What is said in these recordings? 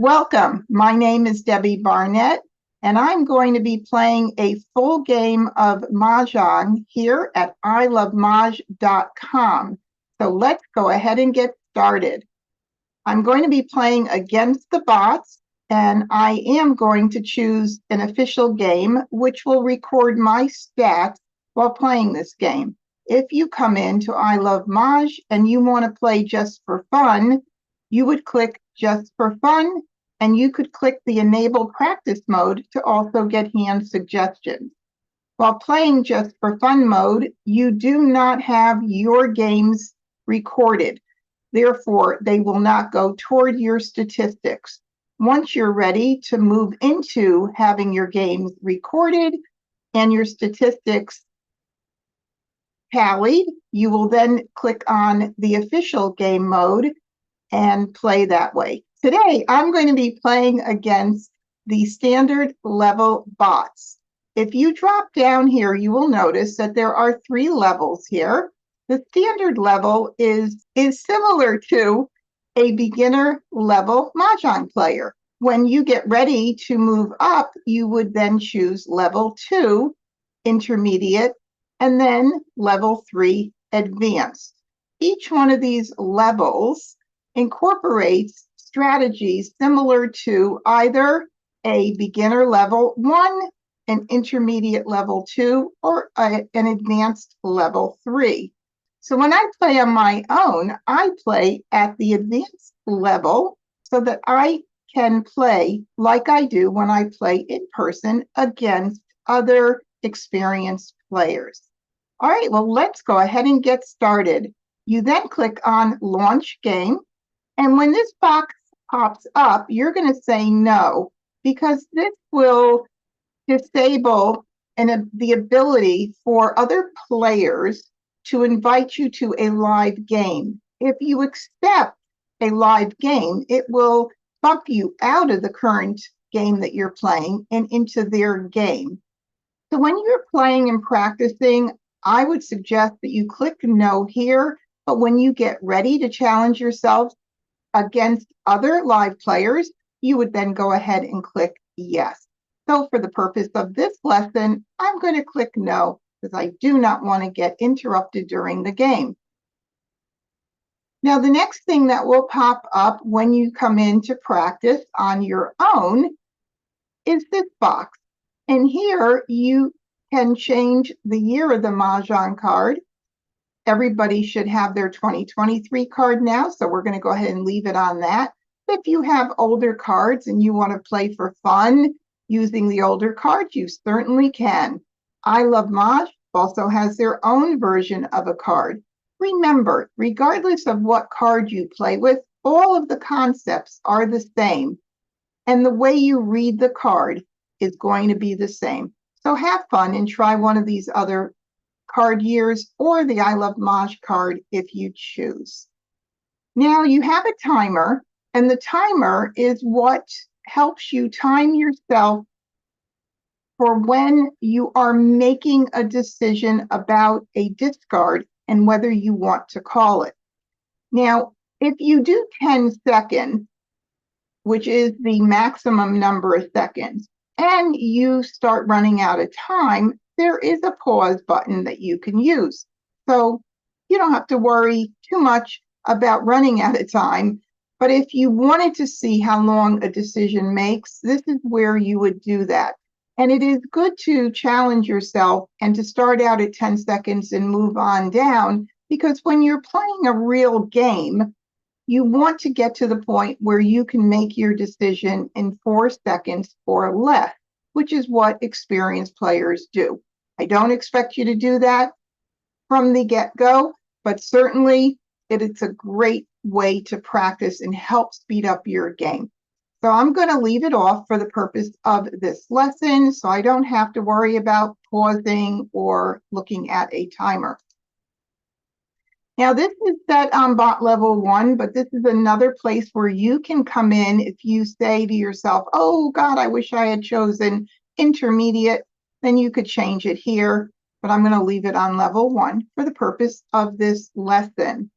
Welcome. My name is Debbie Barnett, and I'm going to be playing a full game of Mahjong here at ilovemahj.com. So let's go ahead and get started. I'm going to be playing against the bots, and I am going to choose an official game, which will record my stats while playing this game. If you come into I Love Mahj and you want to play just for fun, you would click just for fun, and you could click the enable practice mode to also get hand suggestions. While playing just for fun mode, you do not have your games recorded. Therefore, they will not go toward your statistics. Once you're ready to move into having your games recorded and your statistics tallied, you will then click on the official game mode and play that way. Today, I'm going to be playing against the standard level bots. If you drop down here, you will notice that there are 3 levels here. The standard level is similar to a beginner level Mahjong player. When you get ready to move up, you would then choose level 2, intermediate, and then level 3, advanced. Each one of these levels incorporates strategies similar to either a beginner level 1, an intermediate level 2, or an advanced level 3. So when I play on my own, I play at the advanced level so that I can play like I do when I play in person against other experienced players. All right, well, let's go ahead and get started. You then click on Launch Game. And when this box pops up, you're going to say no, because this will disable the ability for other players to invite you to a live game. If you accept a live game, it will bump you out of the current game that you're playing and into their game. So when you're playing and practicing, I would suggest that you click no here, but when you get ready to challenge yourself against other live players, you would then go ahead and click yes. So for the purpose of this lesson, I'm going to click no because I do not want to get interrupted during the game. Now, the next thing that will pop up when you come in to practice on your own is this box. And here you can change the year of the Mahjong card. Everybody should have their 2023 card now, so we're going to go ahead and leave it on that. If you have older cards and you want to play for fun using the older cards, you certainly can. I Love Mahj also has their own version of a card. Remember, regardless of what card you play with, all of the concepts are the same, and the way you read the card is going to be the same. So have fun and try one of these other card years or the I Love Mahj card if you choose. Now you have a timer, and the timer is what helps you time yourself for when you are making a decision about a discard and whether you want to call it. Now, if you do 10 seconds, which is the maximum number of seconds, and you start running out of time, there is a pause button that you can use. So you don't have to worry too much about running out of time. But if you wanted to see how long a decision makes, this is where you would do that. And it is good to challenge yourself and to start out at 10 seconds and move on down, because when you're playing a real game, you want to get to the point where you can make your decision in 4 seconds or less, which is what experienced players do. I don't expect you to do that from the get-go, but certainly it's a great way to practice and help speed up your game. So I'm going to leave it off for the purpose of this lesson, so I don't have to worry about pausing or looking at a timer. Now, this is set on bot level 1, but this is another place where you can come in if you say to yourself, oh, God, I wish I had chosen intermediate. Then you could change it here, but I'm going to leave it on level 1 for the purpose of this lesson.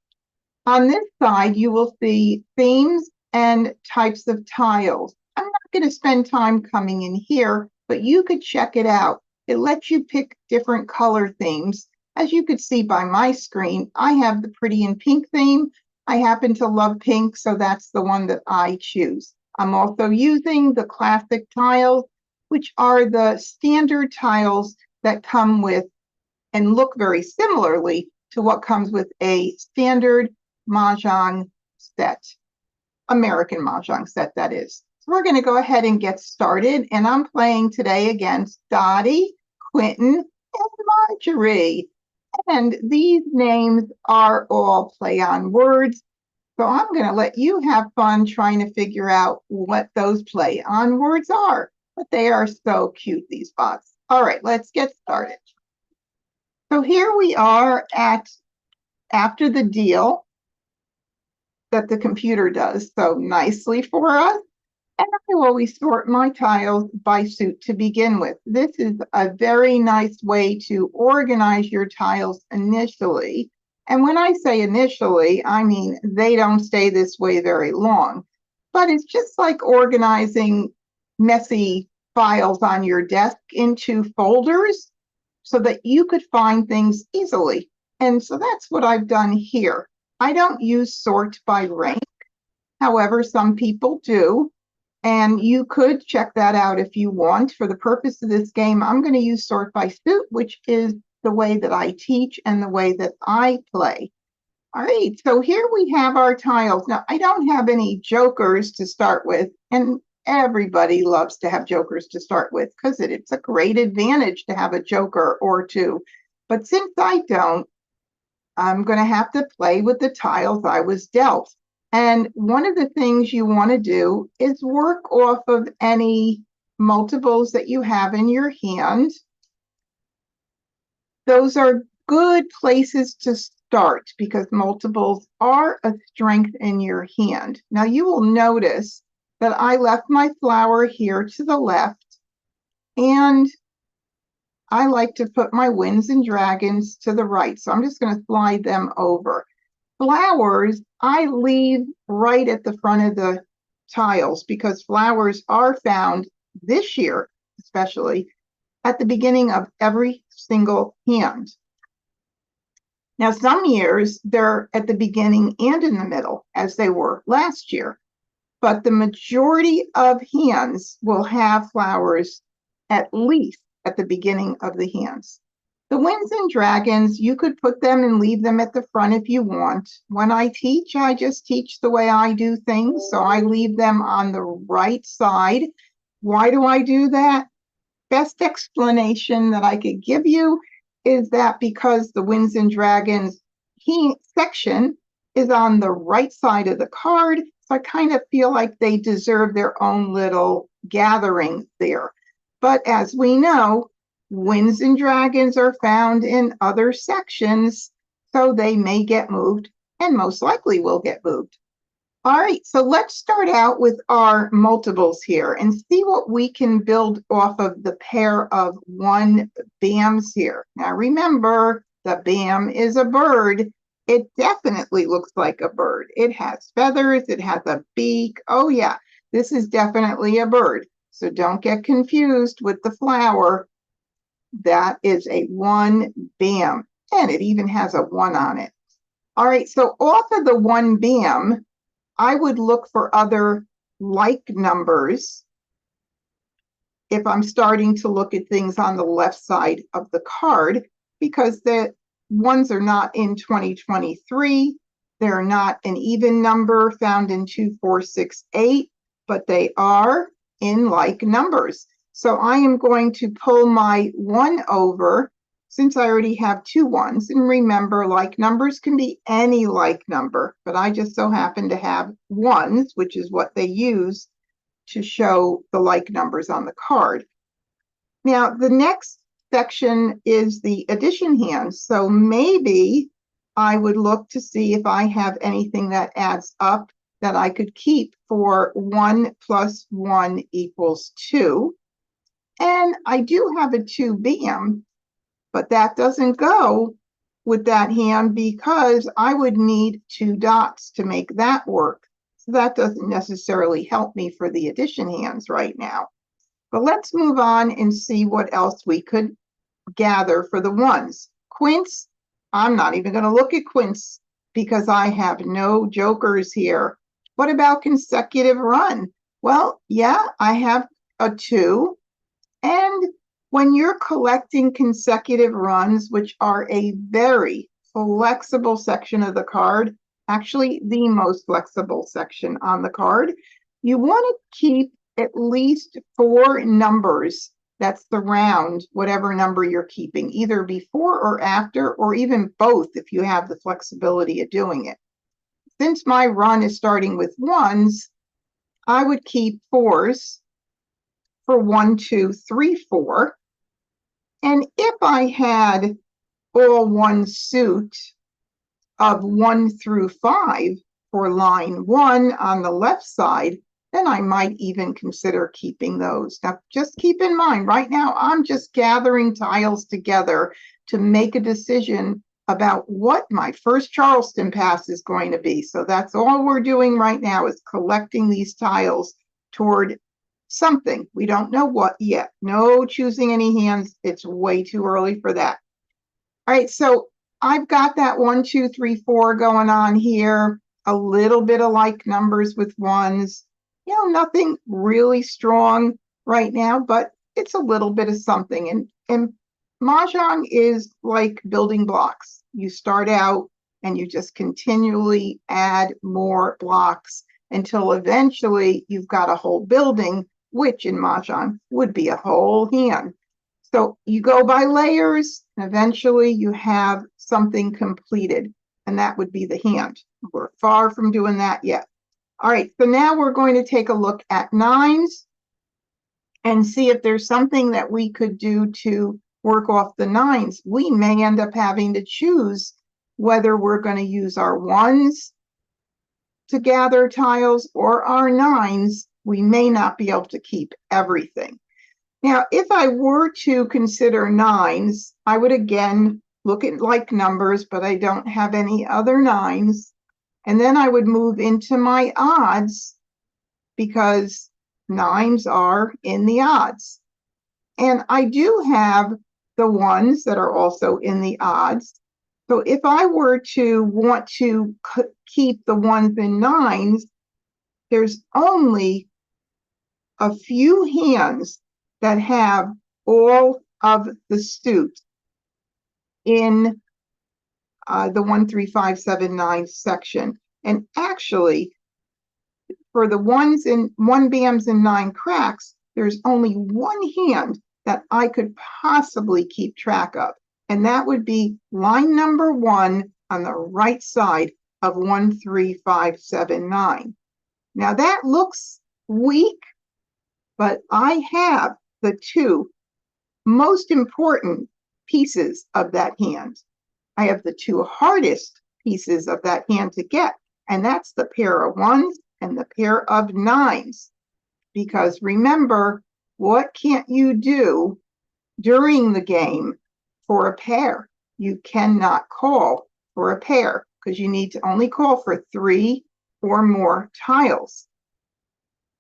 On this side, you will see themes and types of tiles. I'm not going to spend time coming in here, but you could check it out. It lets you pick different color themes. As you could see by my screen, I have the pretty in pink theme. I happen to love pink, so that's the one that I choose. I'm also using the classic tiles, which are the standard tiles that come with and look very similarly to what comes with a standard Mahjong set. American Mahjong set, that is. So we're going to go ahead and get started. And I'm playing today against Dottie, Quentin, and Marjorie. And these names are all play on words. So I'm going to let you have fun trying to figure out what those play on words are. But they are so cute, these bots. All right, let's get started. So here we are after the deal that the computer does so nicely for us. And I always sort my tiles by suit to begin with. This is a very nice way to organize your tiles initially. And when I say initially, I mean they don't stay this way very long. But it's just like organizing messy files on your desk into folders so that you could find things easily. And so that's what I've done here. I don't use sort by rank. However, some people do. And you could check that out if you want. For the purpose of this game, I'm going to use sort by suit, which is the way that I teach and the way that I play. All right, so here we have our tiles. Now, I don't have any jokers to start with, and everybody loves to have jokers to start with because it's a great advantage to have a joker or two. But since I don't, I'm going to have to play with the tiles I was dealt. And one of the things you want to do is work off of any multiples that you have in your hand. Those are good places to start because multiples are a strength in your hand. Now you will notice that I left my flower here to the left, and I like to put my winds and dragons to the right. So I'm just going to slide them over. Flowers, I leave right at the front of the tiles because flowers are found this year, especially at the beginning of every single hand. Now, some years they're at the beginning and in the middle, as they were last year, but the majority of hands will have flowers at least at the beginning of the hands. The winds and dragons, you could put them and leave them at the front if you want. When I teach, I just teach the way I do things, so I leave them on the right side. Why do I do that? Best explanation that I could give you is that because the winds and dragons section is on the right side of the card, so I kind of feel like they deserve their own little gathering there. But as we know, winds and dragons are found in other sections, so they may get moved and most likely will get moved. All right, so let's start out with our multiples here and see what we can build off of the pair of 1 BAMs here. Now remember, the BAM is a bird. It definitely looks like a bird. It has feathers, it has a beak. Oh yeah, this is definitely a bird. So don't get confused with the flower. That is a 1 BAM, and it even has a 1 on it. All right, so off of the 1 BAM, I would look for other like numbers if I'm starting to look at things on the left side of the card, because the ones are not in 2023. They're not an even number found in 2, 4, 6, 8, but they are in like numbers. So I am going to pull my 1 over since I already have 2 1s. And remember, like numbers can be any like number, but I just so happen to have 1s, which is what they use to show the like numbers on the card. Now, the next section is the addition hands. So maybe I would look to see if I have anything that adds up that I could keep for 1 plus 1 equals 2. And I do have a 2 BAM, but that doesn't go with that hand because I would need 2 dots to make that work. So that doesn't necessarily help me for the addition hands right now. But let's move on and see what else we could gather for the ones. Quince, I'm not even going to look at quince because I have no jokers here. What about consecutive run? Well, yeah, I have a 2. And when you're collecting consecutive runs, which are a very flexible section of the card, actually the most flexible section on the card, you want to keep at least 4 numbers that surround whatever number you're keeping, either before or after, or even both if you have the flexibility of doing it. Since my run is starting with 1s, I would keep 4s for 1, 2, 3, 4. And if I had all one suit of 1 through 5 for line 1 on the left side, then I might even consider keeping those. Now, just keep in mind, right now, I'm just gathering tiles together to make a decision about what my first Charleston pass is going to be. So that's all we're doing right now, is collecting these tiles toward something. We don't know what yet. No choosing any hands. It's way too early for that. All right, so I've got that 1, 2, 3, 4 going on here. A little bit of like numbers with 1s. You know, nothing really strong right now, but it's a little bit of something. And Mahjong is like building blocks. You start out and you just continually add more blocks until eventually you've got a whole building, which in Mahjong would be a whole hand. So you go by layers, and eventually you have something completed, and that would be the hand. We're far from doing that yet. All right, so now we're going to take a look at 9s and see if there's something that we could do to work off the 9s. We may end up having to choose whether we're going to use our 1s to gather tiles or our 9s. We may not be able to keep everything. Now, if I were to consider 9s, I would again look at like numbers, but I don't have any other 9s. And then I would move into my odds because 9s are in the odds. And I do have the 1s that are also in the odds. So if I were to want to keep the 1s and 9s, there's only a few hands that have all of the suits in the 1, 3, 5, 7, 9 section. And actually, for the 1s and 1 bams and 9 cracks, there's only one hand that I could possibly keep track of. And that would be line number 1 on the right side of 1, 3, 5, 7, 9. Now that looks weak, but I have the 2 most important pieces of that hand. I have the 2 hardest pieces of that hand to get, and that's the pair of 1s and the pair of 9s. Because remember, what can't you do during the game for a pair? You cannot call for a pair because you need to only call for 3 or more tiles.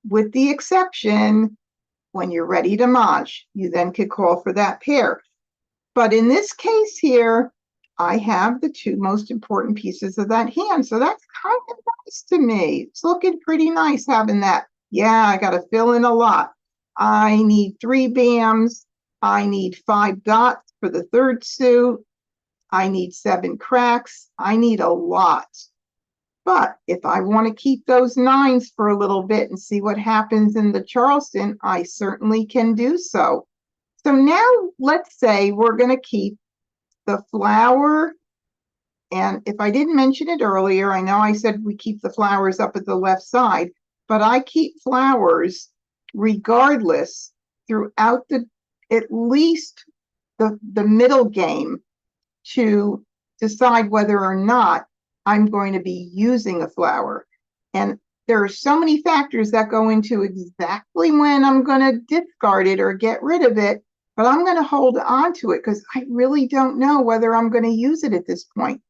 With the exception, when you're ready to Mahj, you then could call for that pair. But in this case here, I have the 2 most important pieces of that hand. So that's kind of nice to me. It's looking pretty nice having that. Yeah, I got to fill in a lot. I need 3 bams. I need 5 dots for the 3rd suit. I need 7 cracks. I need a lot. But if I want to keep those 9s for a little bit and see what happens in the Charleston, I certainly can do so. So now let's say we're going to keep the flower. And if I didn't mention it earlier, I know I said we keep the flowers up at the left side, but I keep flowers regardless throughout at least the middle game to decide whether or not I'm going to be using a flower. And there are so many factors that go into exactly when I'm going to discard it or get rid of it, but I'm going to hold on to it because I really don't know whether I'm going to use it at this point.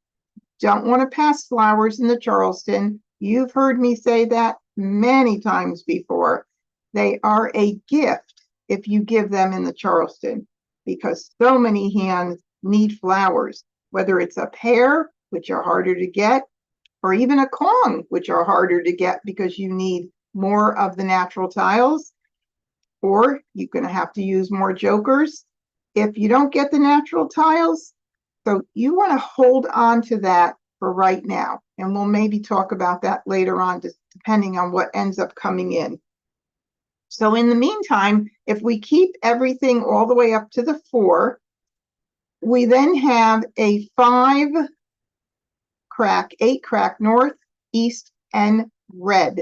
Don't want to pass flowers in the Charleston. You've heard me say that many times before. They are a gift if you give them in the Charleston, because so many hands need flowers, whether it's a pair, which are harder to get, or even a Kong, which are harder to get because you need more of the natural tiles, or you're going to have to use more jokers if you don't get the natural tiles. So you want to hold on to that for right now. And we'll maybe talk about that later on, just depending on what ends up coming in. So in the meantime, if we keep everything all the way up to the 4, we then have a 5 crack, 8 crack north, east, and red.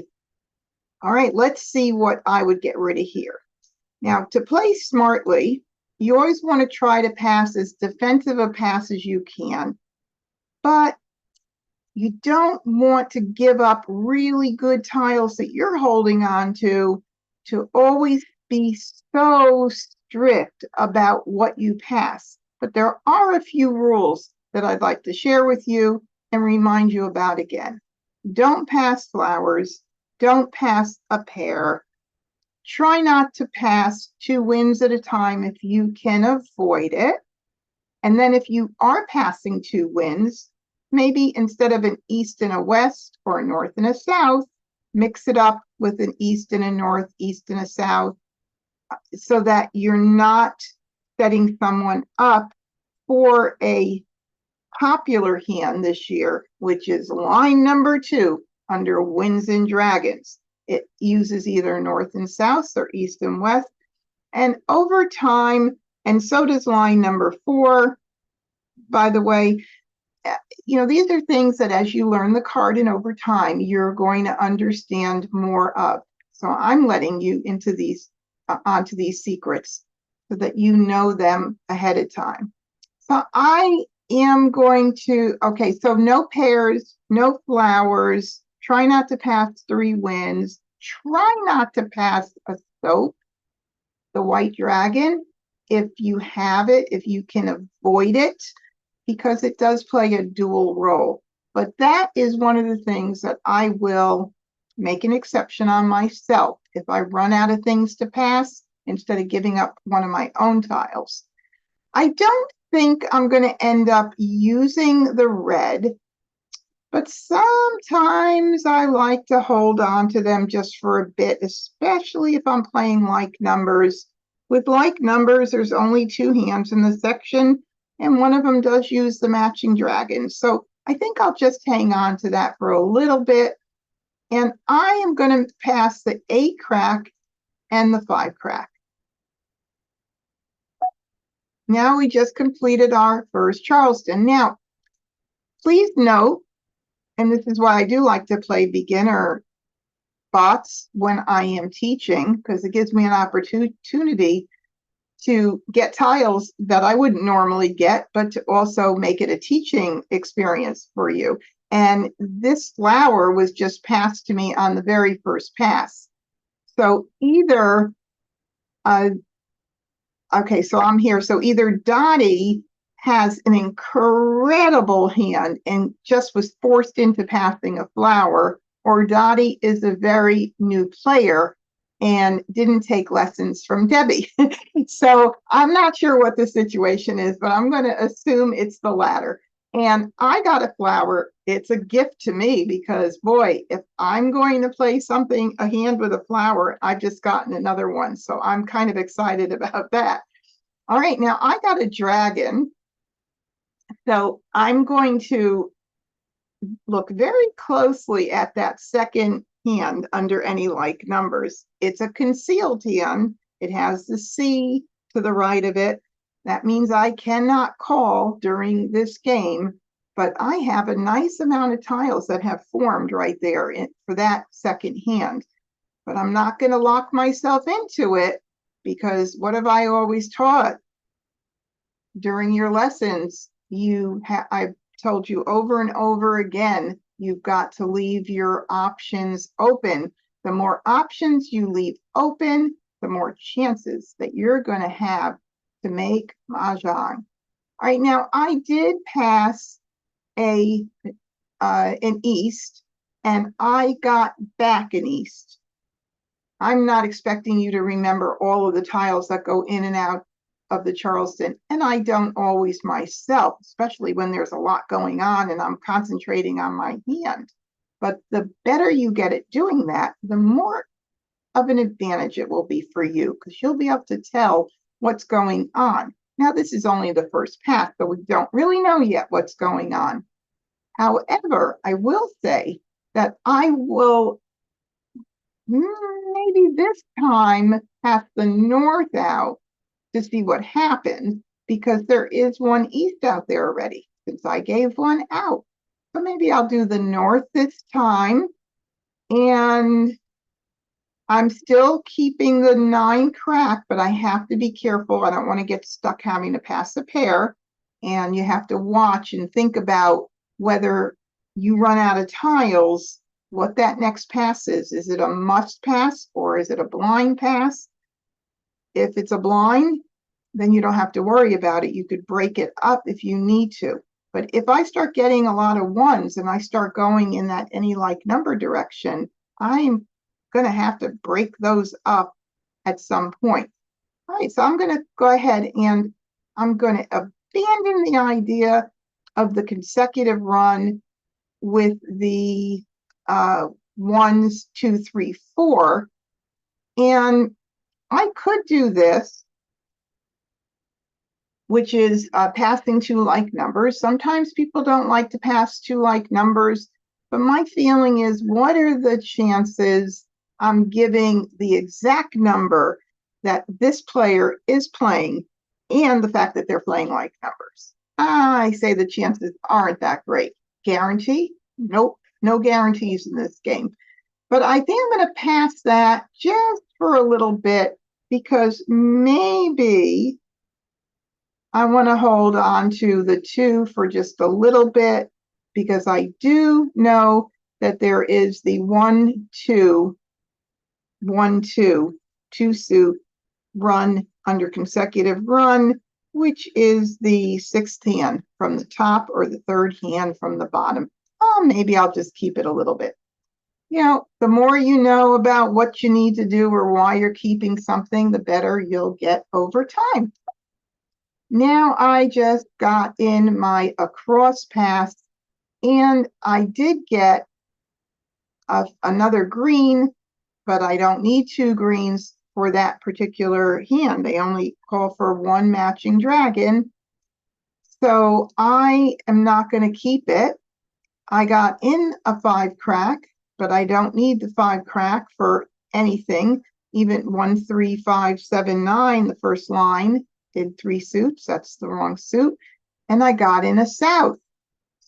All right, let's see what I would get rid of here. Now, to play smartly, you always want to try to pass as defensive a pass as you can, but you don't want to give up really good tiles that you're holding on to always be so strict about what you pass. But there are a few rules that I'd like to share with you and remind you about again. Don't pass flowers. Don't pass a pair. Try not to pass 2 wins at a time if you can avoid it. And then if you are passing 2 wins, maybe instead of an east and a west or a north and a south, mix it up with an east and a north, east and a south, so that you're not setting someone up for a popular hand this year, which is line number 2 under Winds and Dragons. It uses either north and south or east and west. And over time, and so does line number 4, by the way, these are things that as you learn the card and over time, you're going to understand more of. So I'm letting you into these, onto these secrets so that you know them ahead of time. So I am going to, okay, so no pairs, no flowers, try not to pass 3 wins, try not to pass a soap, the white dragon, if you have it, if you can avoid it, because it does play a dual role. But that is one of the things that I will make an exception on myself if I run out of things to pass instead of giving up one of my own tiles. I don't think I'm going to end up using the red, but sometimes I like to hold on to them just for a bit, especially if I'm playing like numbers. With like numbers, there's only 2 hands in the section, and one of them does use the matching dragon. So I think I'll just hang on to that for a little bit. And I am going to pass the 8 crack and the 5 crack. Now we just completed our first Charleston. Now, please note, and this is why I do like to play beginner spots when I am teaching, because it gives me an opportunity to get tiles that I wouldn't normally get, but to also make it a teaching experience for you. And this flower was just passed to me on the very first pass. So either, okay, so I'm here. So either Dottie has an incredible hand and just was forced into passing a flower, or Dottie is a very new player and didn't take lessons from Debbie. So I'm not sure what the situation is, but I'm going to assume it's the latter. And I got a flower. It's a gift to me because, boy, if I'm going to play something, a hand with a flower, I've just gotten another one. So I'm kind of excited about that. All right, now I got a dragon. So I'm going to look very closely at that second hand under any like numbers. It's a concealed hand. It has the C to the right of it. That means I cannot call during this game, but I have a nice amount of tiles that have formed right there for that second hand. But I'm not going to lock myself into it, because what have I always taught during your lessons? I've told you over and over again, you've got to leave your options open. The more options you leave open, the more chances that you're going to have to make Mah Jongg. All right, now I did pass an east, and I got back an east. I'm not expecting you to remember all of the tiles that go in and out of the Charleston, and I don't always myself, especially when there's a lot going on and I'm concentrating on my hand. But the better you get at doing that, the more of an advantage it will be for you, because you'll be able to tell what's going on. Now, this is only the first pass, so we don't really know yet what's going on. However, I will say that I will maybe this time pass the north out to see what happens, because there is one east out there already since I gave one out. So maybe I'll do the north this time, and I'm still keeping the 9 crack, but I have to be careful. I don't want to get stuck having to pass a pair, and you have to watch and think about whether you run out of tiles, what that next pass is. Is it a must pass or is it a blind pass? If it's a blind, then you don't have to worry about it. You could break it up if you need to. But if I start getting a lot of ones and I start going in that any like number direction, I'm going to have to break those up at some point. All right, so I'm going to go ahead and I'm going to abandon the idea of the consecutive run with the 1, 2, 3, 4. And I could do this, which is passing 2 like numbers. Sometimes people don't like to pass 2 like numbers, but my feeling is, what are the chances I'm giving the exact number that this player is playing and the fact that they're playing like numbers? I say the chances aren't that great. Guarantee? Nope, no guarantees in this game. But I think I'm going to pass that just for a little bit, because maybe I want to hold on to the 2 for just a little bit, because I do know that there is the 1, 2, 1, 2, 2 suit run under consecutive run, which is the 6th hand from the top or the 3rd hand from the bottom. Oh, maybe I'll just keep it a little bit. You know, the more you know about what you need to do or why you're keeping something, the better you'll get over time. Now I just got in my across pass, and I did get another green, but I don't need 2 greens for that particular hand. They only call for 1 matching dragon. So I am not going to keep it. I got in a 5 crack, but I don't need the 5 crack for anything. Even 1, 3, 5, 7, 9, the first line did 3 suits. That's the wrong suit. And I got in a south.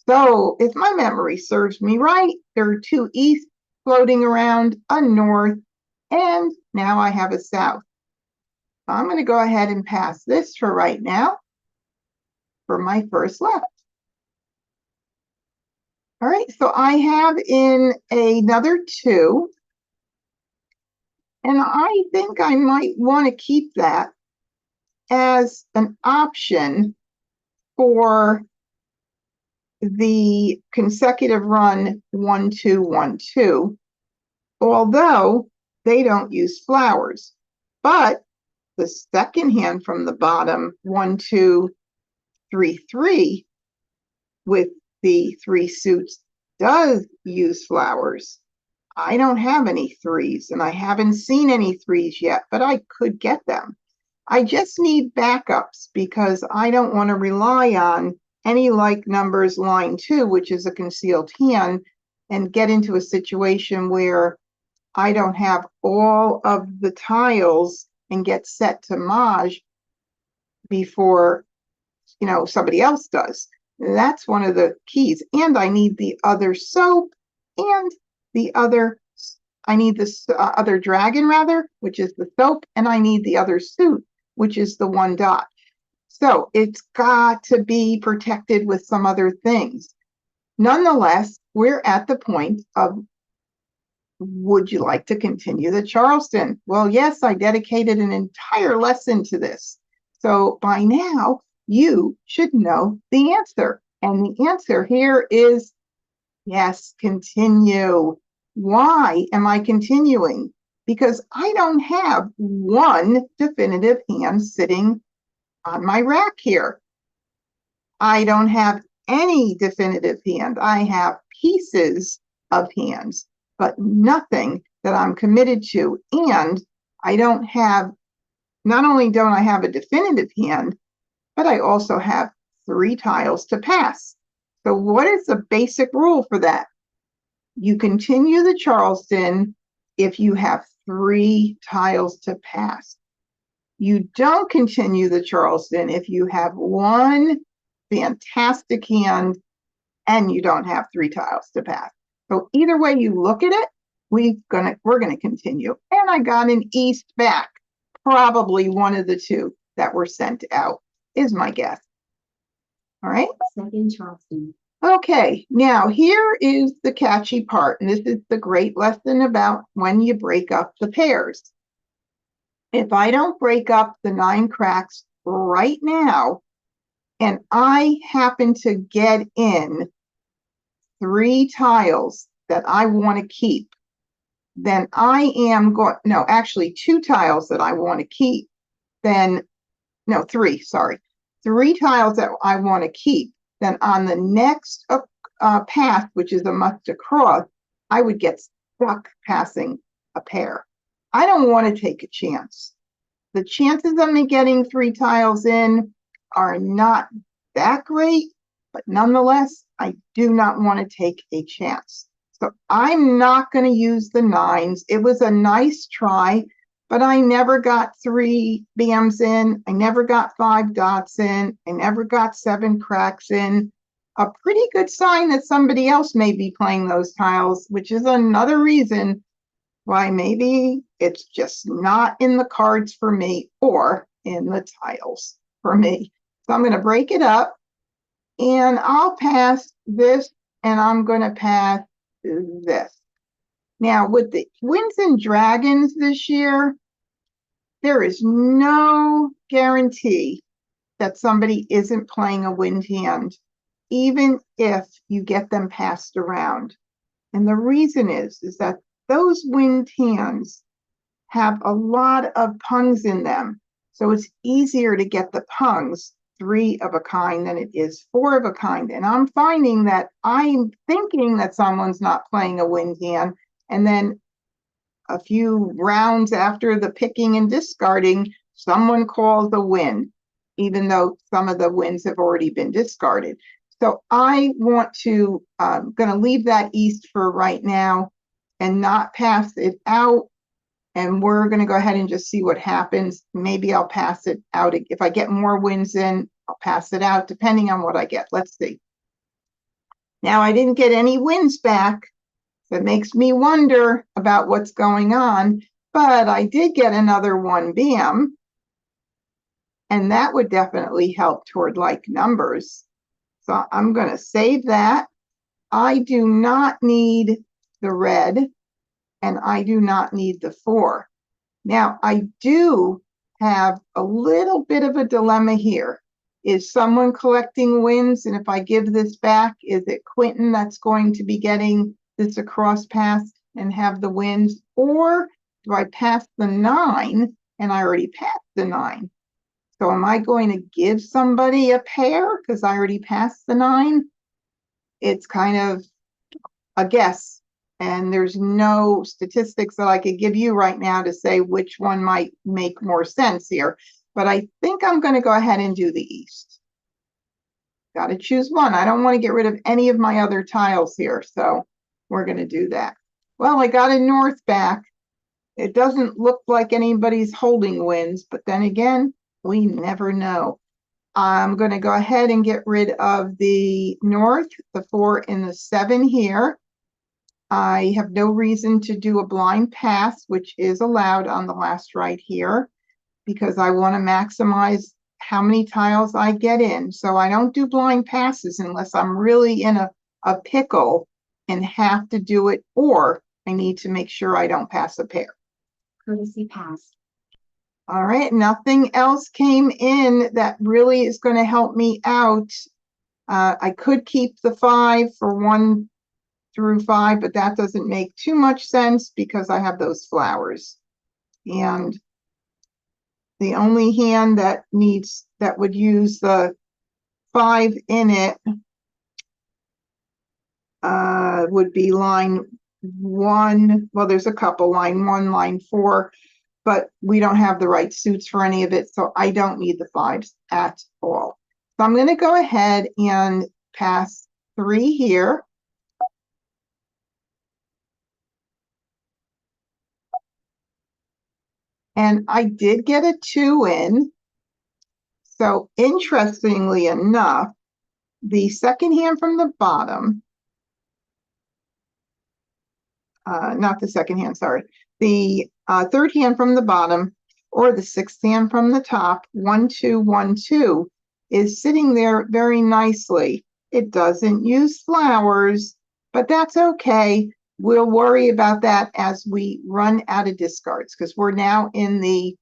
So if my memory serves me right, there are 2 east floating around, a north, and now I have a south. I'm going to go ahead and pass this for right now for my first left. All right, so I have in another 2, and I think I might want to keep that as an option for the consecutive run 1, 2, 1, 2, although they don't use flowers. But the second hand from the bottom, 1, 2, 3, 3, with the 3 suits, does use flowers. I don't have any 3s, and I haven't seen any 3s yet, but I could get them. I just need backups, because I don't want to rely on any like numbers line 2, which is a concealed hand, and get into a situation where I don't have all of the tiles and get set to Mahj before, you know, somebody else does. That's one of the keys. And I need the other soap, and the other, I need this other dragon rather, which is the soap, and I need the other suit, which is the 1 dot. So it's got to be protected with some other things. Nonetheless, we're at the point of, would you like to continue the Charleston? Well, yes, I dedicated an entire lesson to this. So by now, you should know the answer. And the answer here is Yes, continue. Why am I continuing? Because I don't have one definitive hand sitting on my rack here. I don't have any definitive hand. I have pieces of hands, but nothing that I'm committed to. And I don't have, not only don't I have a definitive hand, but I also have 3 tiles to pass. So what is the basic rule for that? You continue the Charleston if you have 3 tiles to pass. You don't continue the Charleston if you have one fantastic hand and you don't have 3 tiles to pass. So either way you look at it, we're gonna continue. And I got an East back, probably one of the 2 that were sent out, is my guess. All right. Second Charleston. Okay, now here is the catchy part, and this is the great lesson about when you break up the pairs. If I don't break up the 9 cracks right now, and I happen to get in 3 tiles that I want to keep, then I am going, no, actually 2 tiles that I want to keep, then, no, 3, sorry, 3 tiles that I want to keep, then on the next path, which is a must across, I would get stuck passing a pair. I don't want to take a chance. The chances of me getting 3 tiles in are not that great, but nonetheless, I do not want to take a chance. So I'm not going to use the 9s. It was a nice try, but I never got 3 BMs in. I never got 5 dots in. I never got 7 cracks in. A pretty good sign that somebody else may be playing those tiles, which is another reason why maybe it's just not in the cards for me or in the tiles for me. So I'm going to break it up and I'll pass this and I'm going to pass this. Now with the Winds and Dragons this year, there is no guarantee that somebody isn't playing a wind hand, even if you get them passed around. And the reason is that those wind hands have a lot of pungs in them. So it's easier to get the pungs 3 of a kind than it is 4 of a kind. And I'm finding that I'm thinking that someone's not playing a wind hand. And then a few rounds after the picking and discarding, someone calls a wind, even though some of the winds have already been discarded. So I want to, going to leave that East for right now and not pass it out. And we're going to go ahead and just see what happens. Maybe I'll pass it out. If I get more winds in, I'll pass it out, depending on what I get. Let's see. Now, I didn't get any winds back. That makes me wonder about what's going on. But I did get another 1 BM. And that would definitely help toward like numbers. So I'm going to save that. I do not need the red. And I do not need the 4. Now, I do have a little bit of a dilemma here. Is someone collecting wins? And if I give this back, is it Quentin that's going to be getting this across pass and have the wins? Or do I pass the 9 and I already passed the 9? So am I going to give somebody a pair because I already passed the 9? It's kind of a guess. And there's no statistics that I could give you right now to say which one might make more sense here. But I think I'm going to go ahead and do the East. Got to choose one. I don't want to get rid of any of my other tiles here. So we're going to do that. Well, I got a North back. It doesn't look like anybody's holding wins. But then again, we never know. I'm going to go ahead and get rid of the North, the 4 and the 7 here. I have no reason to do a blind pass, which is allowed on the last right here, because I want to maximize how many tiles I get in. So I don't do blind passes unless I'm really in a pickle and have to do it, or I need to make sure I don't pass a pair. Courtesy pass. All right, nothing else came in that really is going to help me out. I could keep the 5 for one through 5, but that doesn't make too much sense because I have those flowers. And the only hand that would use the 5 in it would be line 1. Well, there's a couple, line 1, line 4, but we don't have the right suits for any of it, so I don't need the 5s at all. So I'm going to go ahead and pass 3 here. And I did get a 2 in. So interestingly enough, the second hand from the bottom, not the second hand, sorry, the third hand from the bottom, or the sixth hand from the top, 1, 2, 1, 2, is sitting there very nicely. It doesn't use flowers, but that's okay. We'll worry about that as we run out of discards, because we're now in the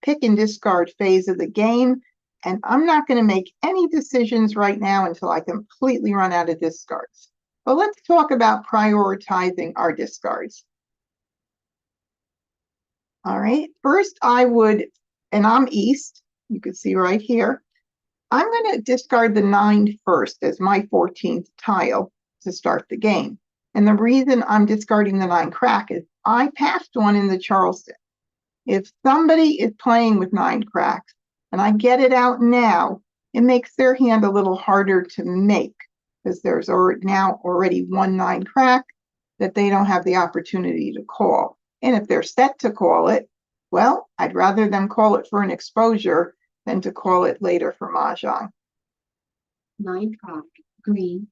pick and discard phase of the game, and I'm not going to make any decisions right now until I completely run out of discards. But let's talk about prioritizing our discards. All right, first I would, and I'm east, you can see right here, I'm going to discard the 9 first as my 14th tile to start the game. And the reason I'm discarding the 9 crack is I passed one in the Charleston. If somebody is playing with 9 cracks and I get it out now, it makes their hand a little harder to make because there's now already 1 9 crack that they don't have the opportunity to call. And if they're set to call it, well, I'd rather them call it for an exposure than to call it later for Mahjong. 9 crack, green.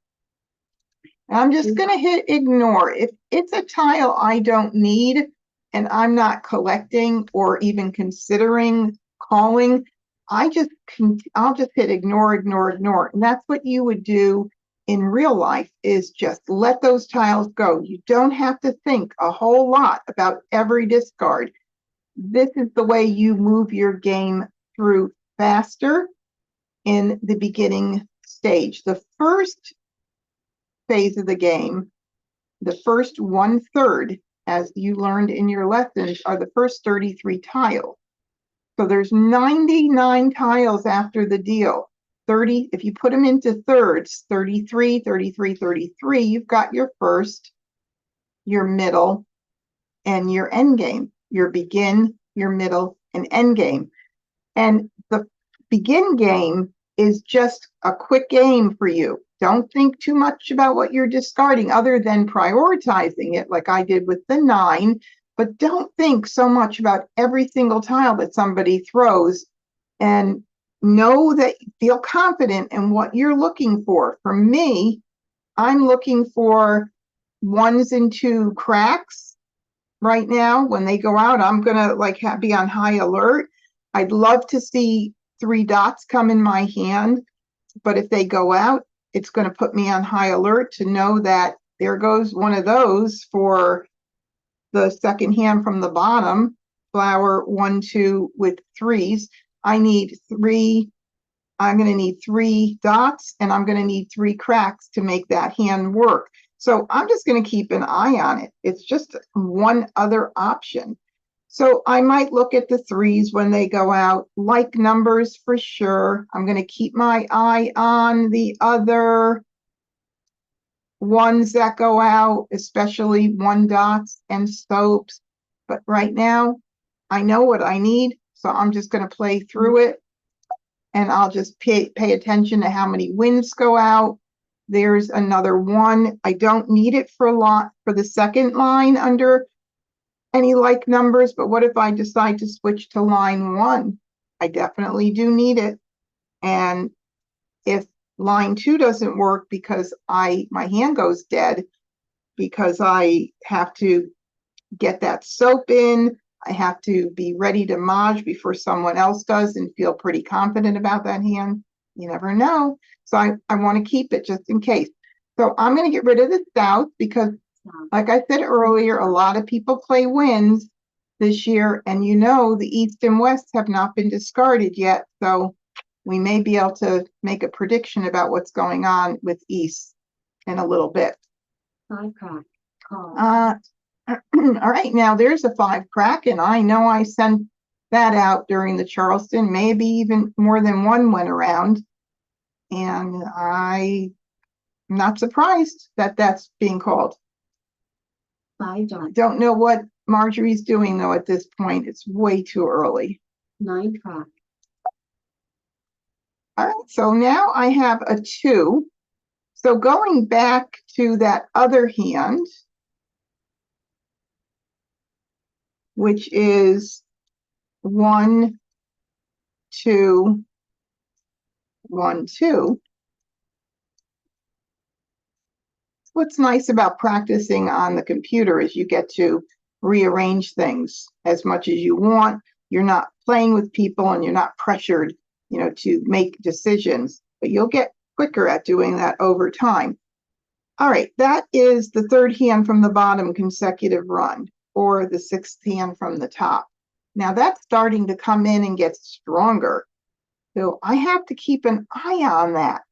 I'm just going to hit ignore. If it's a tile I don't need and I'm not collecting or even considering calling, I'll just hit ignore, ignore, ignore. And that's what you would do in real life, is just let those tiles go. You don't have to think a whole lot about every discard. This is the way you move your game through faster in the beginning stage. The first phase of the game, the first 1/3, as you learned in your lessons, are the first 33 tiles. So there's 99 tiles after the deal. 30, if you put them into thirds, 33, 33, 33, you've got your first, your middle, and your end game. Your begin, your middle, and end game. And the begin game is just a quick game for you. Don't think too much about what you're discarding other than prioritizing it like I did with the 9, but don't think so much about every single tile that somebody throws, and know that you feel confident in what you're looking for. For me, I'm looking for 1s and 2 cracks right now. When they go out, I'm going to be on high alert. I'd love to see 3 dots come in my hand, but if they go out, it's going to put me on high alert to know that there goes one of those for the second hand from the bottom, flower 1, 2 with 3s. I need 3. I'm going to need 3 dots, and I'm going to need 3 cracks to make that hand work. So I'm just going to keep an eye on it. It's just one other option. So I might look at the 3s when they go out, like numbers for sure. I'm going to keep my eye on the other 1s that go out, especially 1 dots and soaps. But right now, I know what I need, so I'm just going to play through it, and I'll just pay attention to how many winds go out. There's another 1. I don't need it for the second line under any like numbers, but what if I decide to switch to line 1? I definitely do need it. And if line 2 doesn't work because my hand goes dead because I have to get that soap in, I have to be ready to Mahj before someone else does and feel pretty confident about that hand. You never know. So I want to keep it just in case. So I'm going to get rid of the south because, like I said earlier, a lot of people play winds this year, and the east and west have not been discarded yet. So we may be able to make a prediction about what's going on with east in a little bit. 5 crack. Call. All right, now there's a 5 crack, and I know I sent that out during the Charleston, maybe even more than one went around. And I'm not surprised that that's being called. 5 dark. Don't know what Marjorie's doing, though, at this point. It's way too early. 9 crack. All right, so now I have a 2. So going back to that other hand, which is 1, 2, 1, 2. What's nice about practicing on the computer is you get to rearrange things as much as you want. You're not playing with people and you're not pressured, to make decisions, but you'll get quicker at doing that over time. All right, that is the 3rd hand from the bottom consecutive run, or the 6th hand from the top. Now that's starting to come in and get stronger. So I have to keep an eye on that.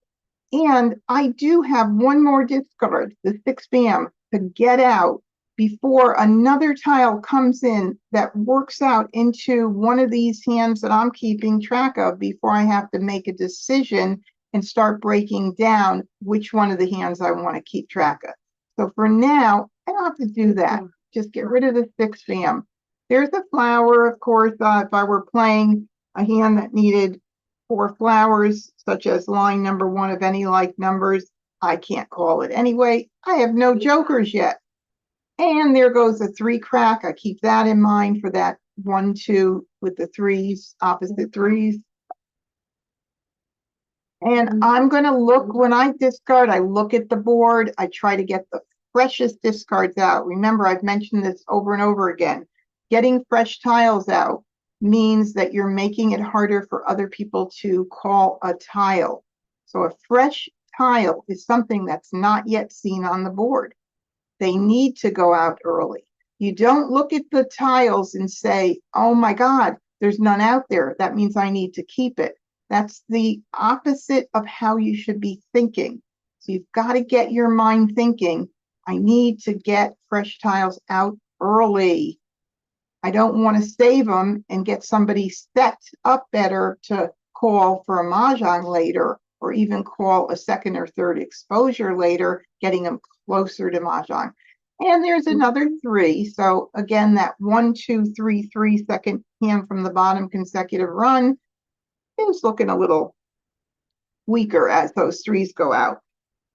And I do have one more discard, the 6 bam, to get out before another tile comes in that works out into one of these hands that I'm keeping track of before I have to make a decision and start breaking down which one of the hands I want to keep track of. So for now, I don't have to do that. Just get rid of the 6 bam. There's a flower, of course. If I were playing a hand that needed 4 flowers, such as line number 1 of any like numbers, I can't call it anyway. I have no jokers yet. And there goes a 3 crack. I keep that in mind for that 1, 2 with the 3s, opposite 3s. And I'm going to look, when I discard, I look at the board. I try to get the freshest discards out. Remember, I've mentioned this over and over again. Getting fresh tiles out means that you're making it harder for other people to call a tile. So a fresh tile is something that's not yet seen on the board. They need to go out early. You don't look at the tiles and say, oh my God, there's none out there. That means I need to keep it. That's the opposite of how you should be thinking. So you've got to get your mind thinking, I need to get fresh tiles out early. I don't want to save them and get somebody set up better to call for a mahjong later, or even call a 2nd or 3rd exposure later, getting them closer to mahjong. And there's another 3. So again, that 1, 2, 3, 3 second hand from the bottom consecutive run is looking a little weaker as those 3s go out.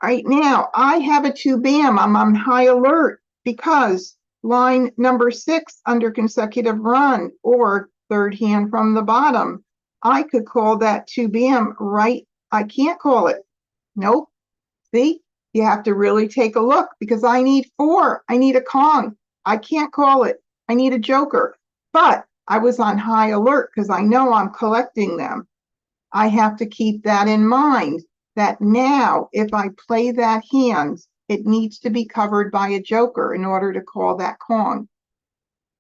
All right, now I have a 2 bam. I'm on high alert because line number 6 under consecutive run, or 3rd hand from the bottom, I could call that 2 bam right. I can't call it. Nope. See, you have to really take a look because I need 4. I need a Kong. I can't call it. I need a joker. But I was on high alert because I know I'm collecting them. I have to keep that in mind, that now if I play that hand, it needs to be covered by a joker in order to call that Kong.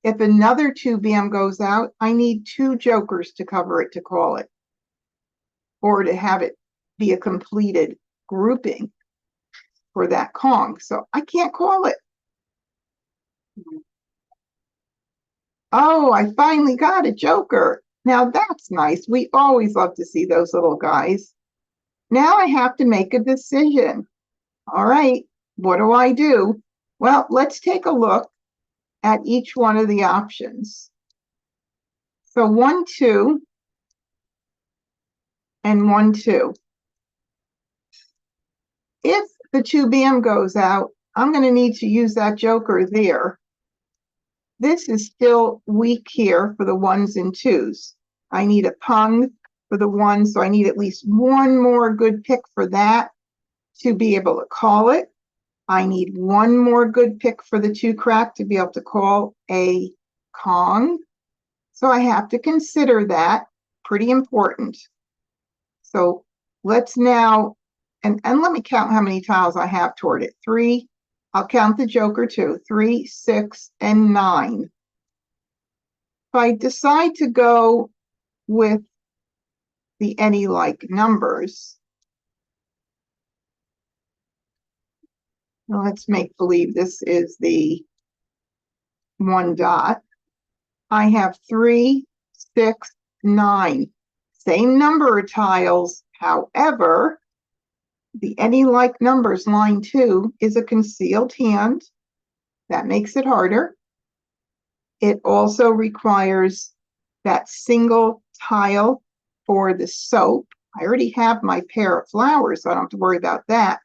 If another 2 bam goes out, I need 2 jokers to cover it to call it, or to have it be a completed grouping for that Kong. So I can't call it. Oh, I finally got a joker. Now that's nice. We always love to see those little guys. Now I have to make a decision. All right, what do I do? Well, let's take a look at each one of the options. So 1, 2, and 1, 2. If the 2 bam goes out, I'm going to need to use that joker there. This is still weak here for the 1s and 2s. I need a pung for the 1, so I need at least one more good pick for that to be able to call it. I need one more good pick for the 2 crack to be able to call a Kong. So I have to consider that. Pretty important. So let's now, and let me count how many tiles I have toward it. 3, I'll count the joker too. 3, 6, and 9. If I decide to go with the any like numbers, Now let's make believe this is the 1 dot. I have 3, 6, 9. Same number of tiles. However, the any like numbers line 2 is a concealed hand. That makes it harder. It also requires that single tile for the soap. I already have my pair of flowers, so I don't have to worry about that.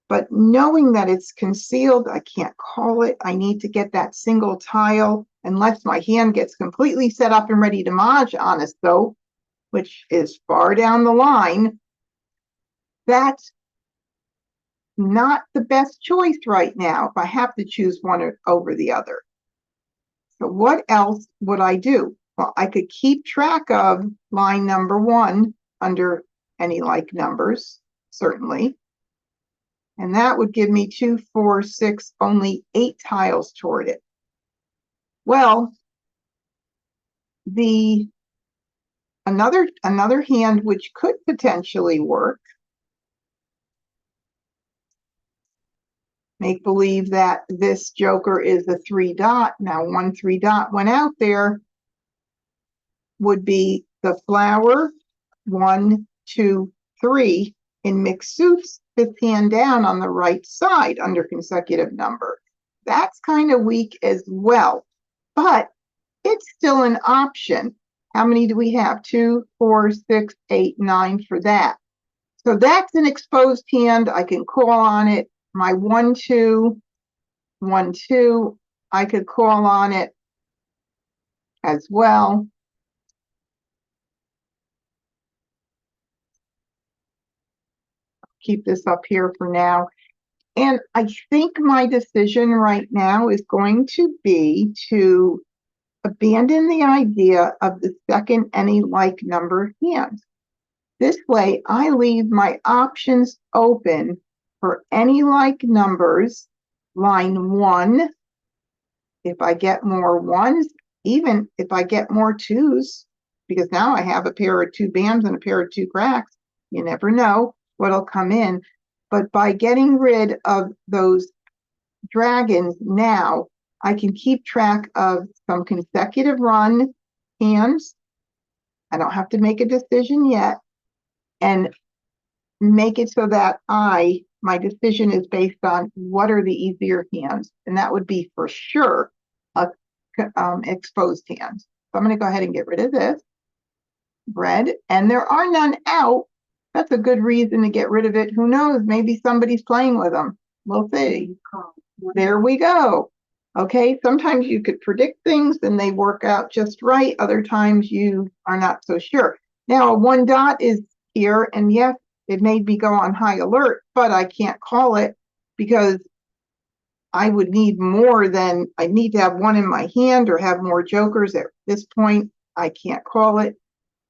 But knowing that it's concealed, I can't call it. I need to get that single tile unless my hand gets completely set up and ready to Mahj on a soap, which is far down the line. That's not the best choice right now if I have to choose one over the other. So what else would I do? Well, I could keep track of line number 1 under any like numbers, certainly. And that would give me 2, 4, 6, only 8 tiles toward it. Well, another hand which could potentially work, make believe that this joker is a 3 dot. Now 1 3 dot went out there, would be the flower 1, 2, 3 in mixed suits, 5th hand down on the right side under consecutive number. That's kind of weak as well, but it's still an option. How many do we have? 2, 4, 6, 8, 9 for that. So that's an exposed hand. I can call on it. My 1, 2, 1, 2, I could call on it as well. Keep this up here for now. And I think my decision right now is going to be to abandon the idea of the second any like number hand. This way, I leave my options open for any like numbers, line 1, if I get more 1s, even if I get more 2s, because now I have a pair of 2 bams and a pair of 2 cracks. You never know what'll come in. But by getting rid of those dragons now, I can keep track of some consecutive run hands. I don't have to make a decision yet, and make it so that my decision is based on what are the easier hands, and that would be for sure a exposed hand. So I'm going to go ahead and get rid of this red, and there are none out. That's a good reason to get rid of it. Who knows? Maybe somebody's playing with them. We'll see. There we go. Okay, sometimes you could predict things and they work out just right. Other times you are not so sure. Now, a 1 dot is here, and yes, it made me go on high alert, but I can't call it because I would need more than, I need to have 1 in my hand or have more jokers. At this point, I can't call it,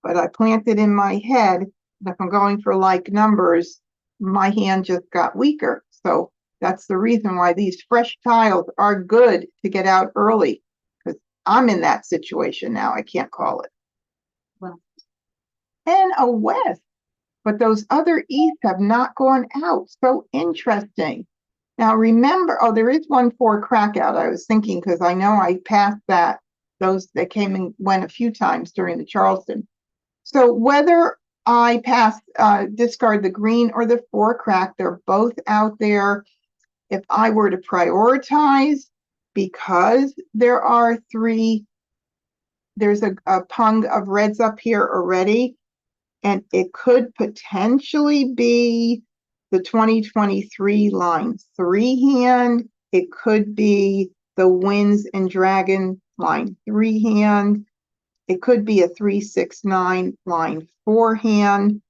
but I planted in my head that if I'm going for like numbers, my hand just got weaker. So that's the reason why these fresh tiles are good to get out early, because I'm in that situation now. I can't call it. Well, and a west, but those other east have not gone out. So interesting. Now remember, oh, there is 1 4 crack out. I was thinking because I know I passed that. Those that came and went a few times during the Charleston. So whether I pass, discard the green or the 4 crack, they're both out there. If I were to prioritize, because there are 3, there's a pung of reds up here already, and it could potentially be the 2023 line 3 hand. It could be the winds and dragon line 3 hand. It could be a 3, 6, 9 line 4 hand.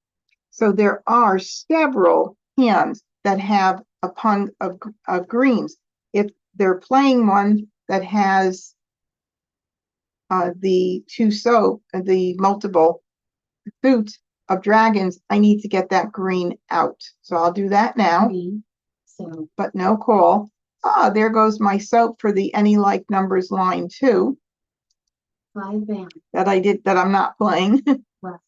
So there are several hands that have a pung of greens. If they're playing one that has the 2 soap, the multiple suits of dragons, I need to get that green out. So I'll do that now. green, so But no call. Ah, there goes my soap for the any like numbers line 2 5 bam, that I'm not playing. west,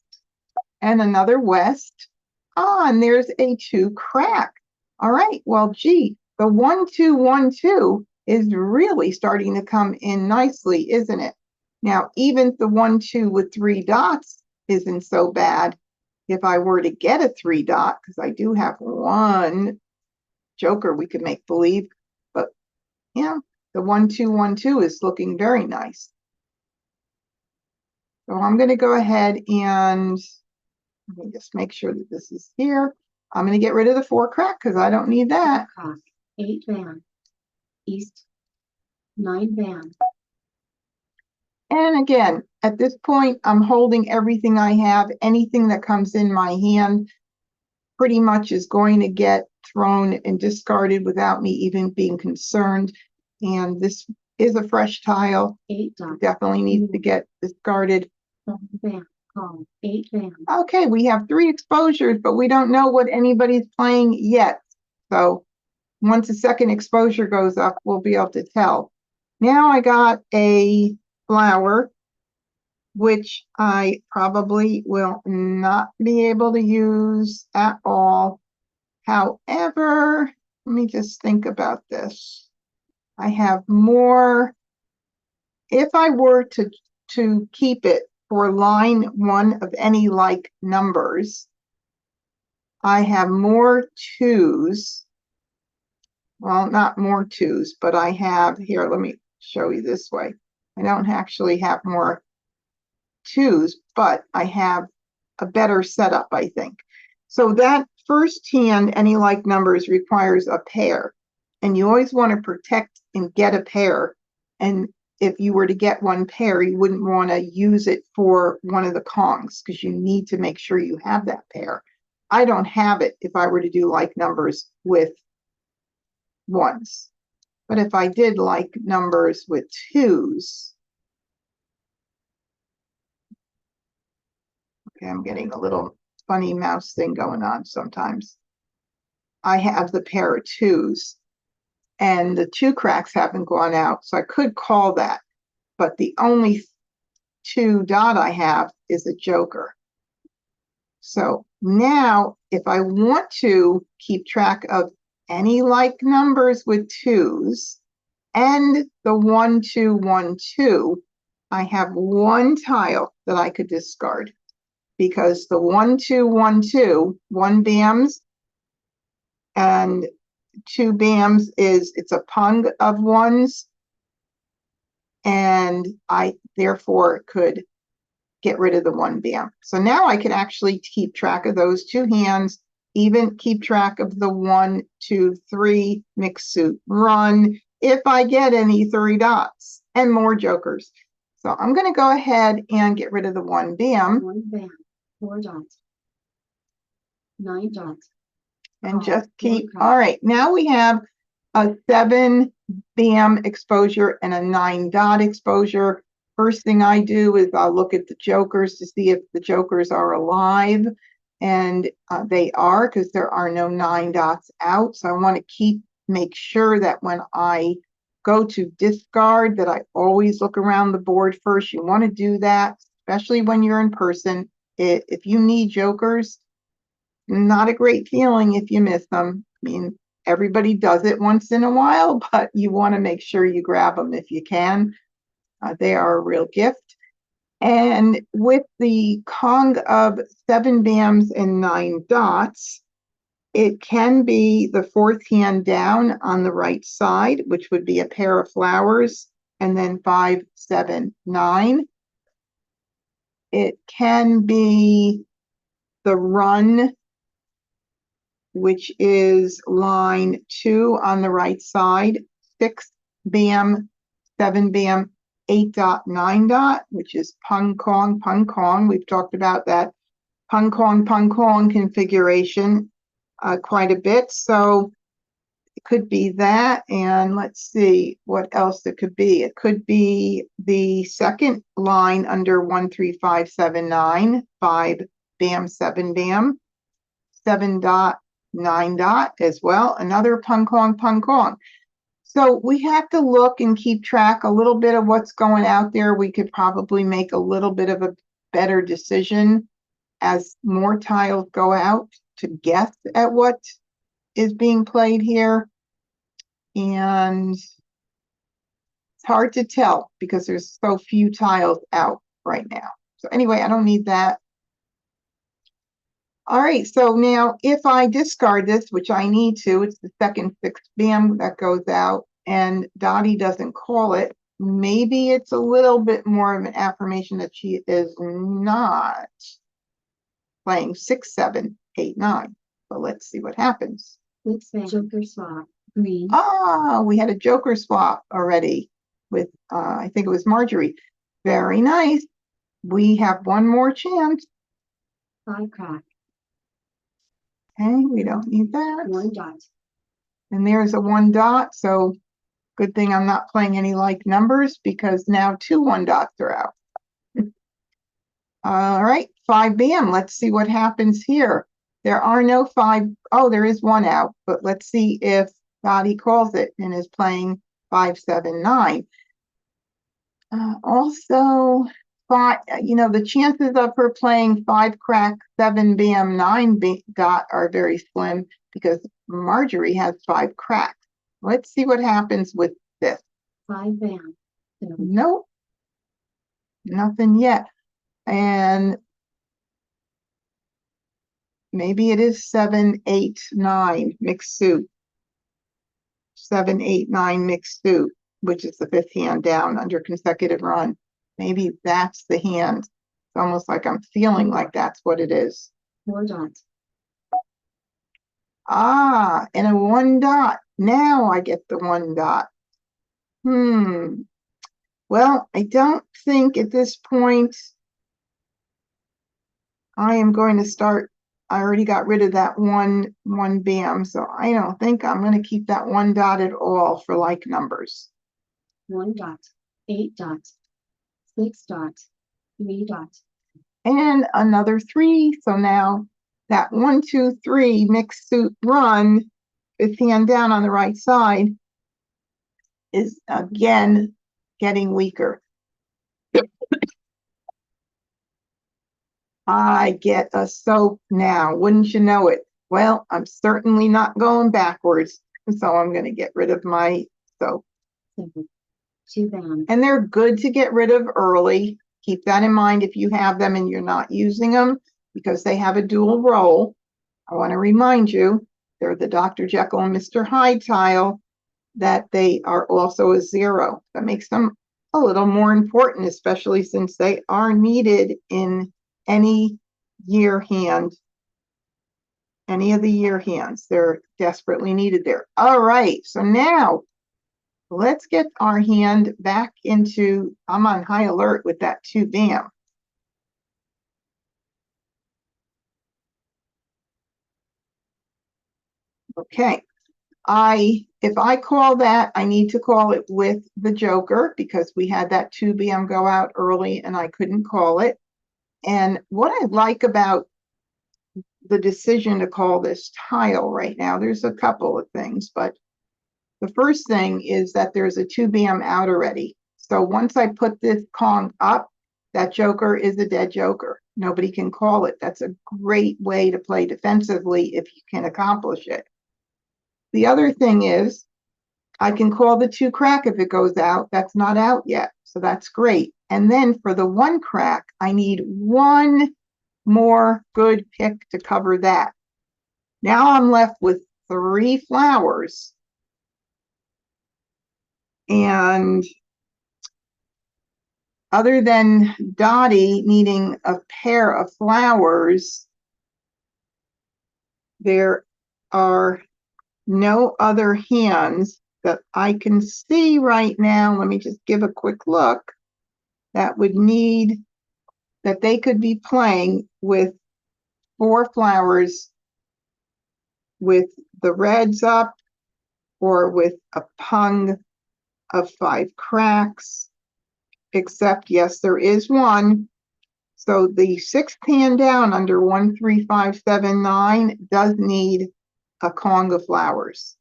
And another west. Ah, and there's a 2 crack. All right, well, gee, the 1, 2, 1, 2 is really starting to come in nicely, isn't it? Now, even the 1, 2 with 3 dots isn't so bad. If I were to get a 3 dot, because I do have one joker we could make believe, but yeah, the 1, 2, 1, 2 is looking very nice. So I'm going to go ahead and let me just make sure that this is here. I'm going to get rid of the 4 crack because I don't need that. Cross, 8 van. East, 9 van. And again, at this point, I'm holding everything I have. Anything that comes in my hand pretty much is going to get thrown and discarded without me even being concerned. And this is a fresh tile. 8 dots. Definitely needs to get discarded. 7 van. Call, 8 van. Okay, we have 3 exposures, but we don't know what anybody's playing yet. So once the second exposure goes up, we'll be able to tell. Now I got a flower, which I probably will not be able to use at all. However, let me just think about this. I have more. If I were to keep it for line 1 of any like numbers, I have more 2s. Well, not more 2s, but I have here, let me show you this way. I don't actually have more 2s, but I have a better setup, I think. So that first hand, any like numbers, requires a pair. And you always want to protect and get a pair. And if you were to get one pair, you wouldn't want to use it for one of the Kongs because you need to make sure you have that pair. I don't have it if I were to do like numbers with 1s. But if I did like numbers with 2s, okay, I'm getting a little funny mouse thing going on sometimes. I have the pair of 2s and the 2 cracks haven't gone out, so I could call that. But the only 2 dot I have is a joker. So now if I want to keep track of any like numbers with 2s and the 1, 2, 1, 2, I have 1 tile that I could discard. Because the 1, 2, 1, 2, 1 BAMs and 2 BAMs it's a pung of 1s, and I therefore could get rid of the 1 BAM. So now I can actually keep track of those 2 hands, even keep track of the 1, 2, 3 mixed suit run if I get any 3 dots and more jokers. So I'm going to go ahead and get rid of the 1 BAM. 1 van. 4 dots. 9 dots. And just keep, all right, now we have a 7 BAM exposure and a 9 dot exposure. First thing I do is I'll look at the jokers to see if the jokers are alive, and they are, because there are no 9 dots out. So I want to make sure that when I go to discard that I always look around the board first. You want to do that, especially when you're in person. If you need jokers, not a great feeling if you miss them. I mean, everybody does it once in a while, but you want to make sure you grab them if you can. They are a real gift. And with the Kong of 7 BAMs and 9 dots, it can be the 4th hand down on the right side, which would be a pair of flowers, and then 5, 7, 9. It can be the run, which is line 2 on the right side, 6 BAM, 7 BAM, 8 dot, 9 dot, which is Pung Kong, Pung Kong. We've talked about that Pung Kong configuration quite a bit. So it could be that. And let's see what else it could be. It could be the second line under 1, 3, 5, 7, 9, 5 BAM, 7 BAM, 7 dot, 9 dot as well, another Pung Kong. So we have to look and keep track a little bit of what's going out there. We could probably make a little bit of a better decision as more tiles go out to guess at what is being played here. And it's hard to tell because there's so few tiles out right now. So anyway, I don't need that. All right, so now if I discard this, which I need to, it's the second 6 bam that goes out, and Dottie doesn't call it, maybe it's a little bit more of an affirmation that she is not playing 6, 7, 8, 9. But let's see what happens. Let's say Joker swap. Green. Ah, we had a Joker swap already with, I think it was Marjorie. Very nice. We have one more chance. 5 crack. Okay, we don't need that. 1 dot. And there's a 1 dot, so good thing I'm not playing any like numbers because now 2 1 dots are out. All right, 5 bam. Let's see what happens here. There are no 5. Oh, there is 1 out, but let's see if Dottie calls it and is playing 5, 7, 9. Also, 5, the chances of her playing 5 crack, 7 bam, 9 dot are very slim because Marjorie has 5 cracks. Let's see what happens with this. 5 bam. 7. Nope. Nothing yet. And maybe it is 7, 8, 9 mixed suit. 7, 8, 9 mixed suit, which is the 5th hand down under consecutive run. Maybe that's the hand. It's almost like I'm feeling like that's what it is. 4 dots. Ah, and a 1 dot. Now I get the 1 dot. Well, I don't think at this point I am going to start. I already got rid of that one bam, so I don't think I'm going to keep that 1 dot at all for like numbers. 1 dot. 8 dots. 6 dots. 3 dots. And another 3. So now that 1, 2, 3 mixed suit run, 5th hand down on the right side, is again getting weaker. I get a soap now, wouldn't you know it? Well, I'm certainly not going backwards, so I'm going to get rid of my soap. 7. 2 bam. And they're good to get rid of early. Keep that in mind if you have them and you're not using them because they have a dual role. I want to remind you, they're the Dr. Jekyll and Mr. Hyde tile, that they are also a 0. That makes them a little more important, especially since they are needed in any year hand, any of the year hands. They're desperately needed there. All right, so now let's get our hand back into, I'm on high alert with that 2 bam. Okay, if I call that, I need to call it with the Joker because we had that 2 bam go out early and I couldn't call it. And what I like about the decision to call this tile right now, there's a couple of things, but the first thing is that there's a 2 bam out already. So once I put this Kong up, that Joker is a dead Joker. Nobody can call it. That's a great way to play defensively if you can accomplish it. The other thing is I can call the 2 crack if it goes out. That's not out yet, so that's great. And then for the 1 crack, I need 1 more good pick to cover that. Now I'm left with 3 flowers. And other than Dottie needing a pair of flowers, there are no other hands that I can see right now. Let me just give a quick look. That would need, that they could be playing with 4 flowers with the reds up or with a pung of 5 cracks, except yes, there is one. So the 6th hand down under 1, 3, 5, 7, 9 does need a Kong of flowers.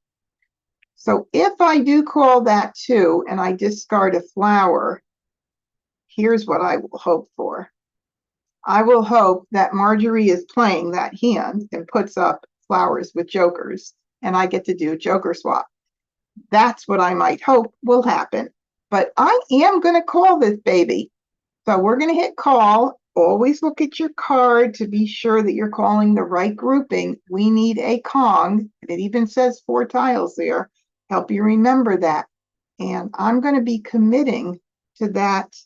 So if I do call that 2 and I discard a flower, here's what I will hope for. I will hope that Marjorie is playing that hand and puts up flowers with jokers, and I get to do a joker swap. That's what I might hope will happen. But I am going to call this baby. So we're going to hit call. Always look at your card to be sure that you're calling the right grouping. We need a Kong. It even says 4 tiles there. Help you remember that. And I'm going to be committing to that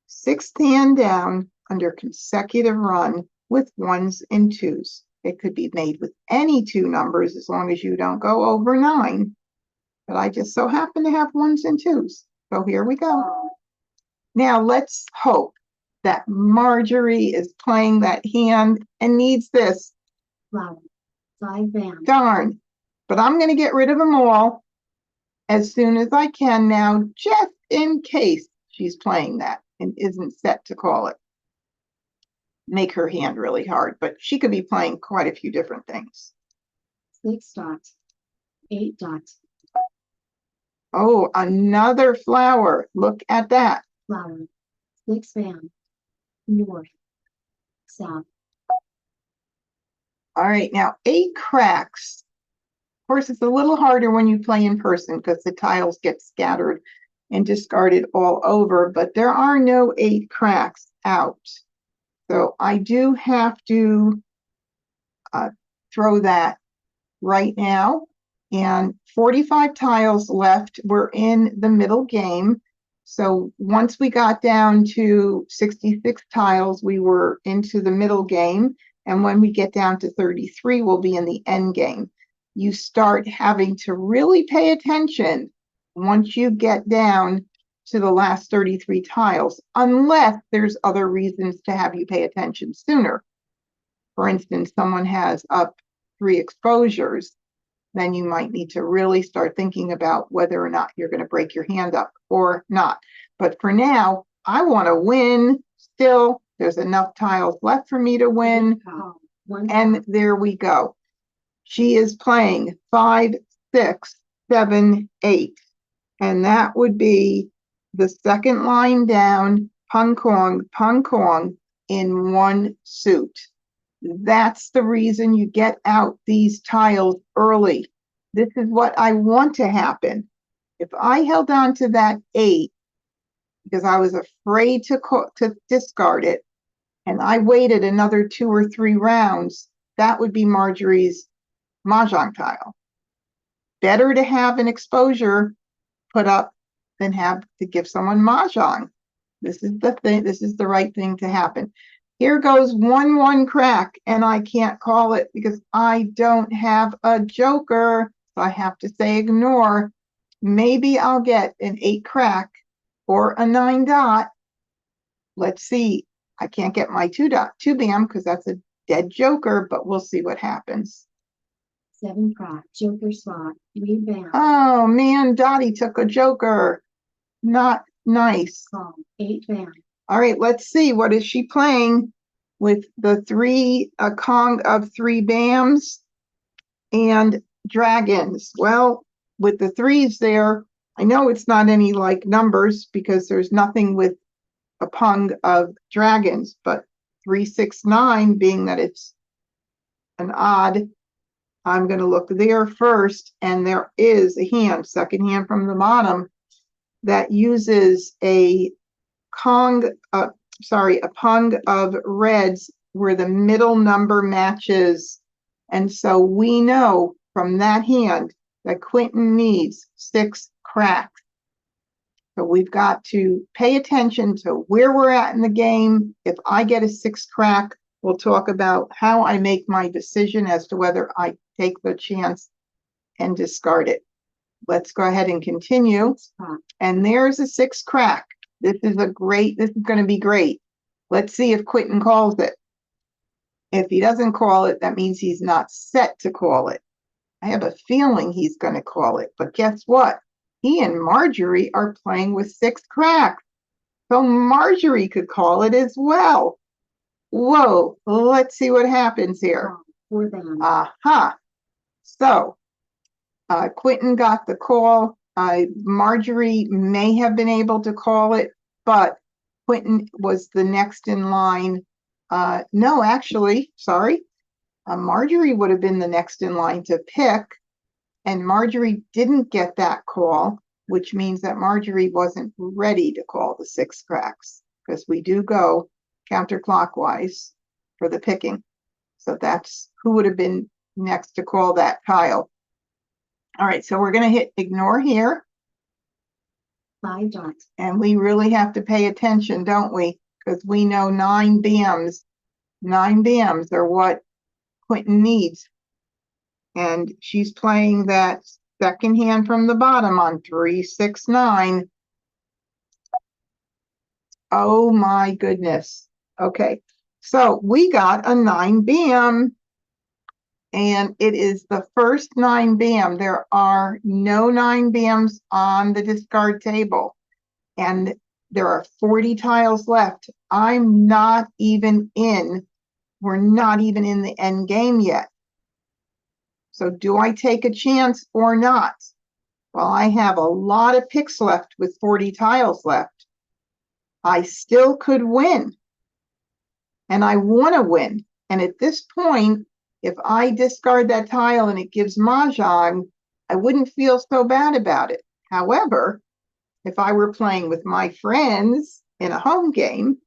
6th hand down under consecutive run with 1s and 2s. It could be made with any 2 numbers as long as you don't go over 9. But I just so happen to have 1s and 2s. So here we go. Now let's hope that Marjorie is playing that hand and needs this. Flower. 5 bam. Darn. But I'm going to get rid of them all as soon as I can now, just in case she's playing that and isn't set to call it. Make her hand really hard, but she could be playing quite a few different things. 6 dot. 8 dot. Oh, another flower. Look at that. Flower. 6 bam. North. South. All right, now 8 cracks. Of course, it's a little harder when you play in person because the tiles get scattered and discarded all over, but there are no 8 cracks out. So I do have to throw that right now. And 45 tiles left. We're in the middle game. So once we got down to 66 tiles, we were into the middle game. And when we get down to 33, we'll be in the end game. You start having to really pay attention once you get down to the last 33 tiles, unless there's other reasons to have you pay attention sooner. For instance, someone has up 3 exposures, then you might need to really start thinking about whether or not you're going to break your hand up or not. But for now, I want to win still. There's enough tiles left for me to win. And there we go. She is playing 5, 6, 7, 8. And that would be the second line down, pung kong in 1 suit. That's the reason you get out these tiles early. This is what I want to happen. If I held on to that 8 because I was afraid to discard it, and I waited another 2 or 3 rounds, that would be Marjorie's Mah Jongg tile. Better to have an exposure put up than have to give someone Mah Jongg. This is the thing. This is the right thing to happen. Here goes 1-1 crack, and I can't call it because I don't have a joker. So I have to say ignore. Maybe I'll get an 8 crack or a 9 dot. Let's see. I can't get my 2 bam because that's a dead joker, but we'll see what happens. 7 crack. Joker slot. 3 bam. Oh man, Dottie took a joker. Not nice. Call. 8 bam. All right, let's see. What is she playing with the 3 Kong of 3 bams and dragons? Well, with the 3s there, I know it's not any like numbers because there's nothing with a pung of dragons, but 3, 6, 9 being that it's an odd, I'm going to look there first, and there is a hand, second hand from the bottom, that uses a pung of reds where the middle number matches. And so we know from that hand that Quentin needs 6 cracks. So we've got to pay attention to where we're at in the game. If I get a 6 crack, we'll talk about how I make my decision as to whether I take the chance and discard it. Let's go ahead and continue. And there's a 6 crack. This is going to be great. Let's see if Quentin calls it. If he doesn't call it, that means he's not set to call it. I have a feeling he's going to call it, but guess what? He and Marjorie are playing with 6 cracks. So Marjorie could call it as well. Whoa, let's see what happens here. Aha. So Quentin got the call. Marjorie may have been able to call it, but Quentin was the next in line. No, actually, sorry. Marjorie would have been the next in line to pick. And Marjorie didn't get that call, which means that Marjorie wasn't ready to call the 6 cracks, because we do go counterclockwise for the picking. So that's who would have been next to call that tile. All right, so we're going to hit ignore here. 5 dots. And we really have to pay attention, don't we? Because we know 9 BMs. 9 BMs are what Quentin needs. And she's playing that second hand from the bottom on 3, 6, 9. Oh my goodness. Okay, so we got a 9 BM. And it is the first 9 BM. There are no 9 BMs on the discard table. And there are 40 tiles left. I'm not even in, we're not even in the end game yet. So do I take a chance or not? Well, I have a lot of picks left with 40 tiles left. I still could win. And I want to win. And at this point, if I discard that tile and it gives Mah Jongg, I wouldn't feel so bad about it. However, if I were playing with my friends in a home game,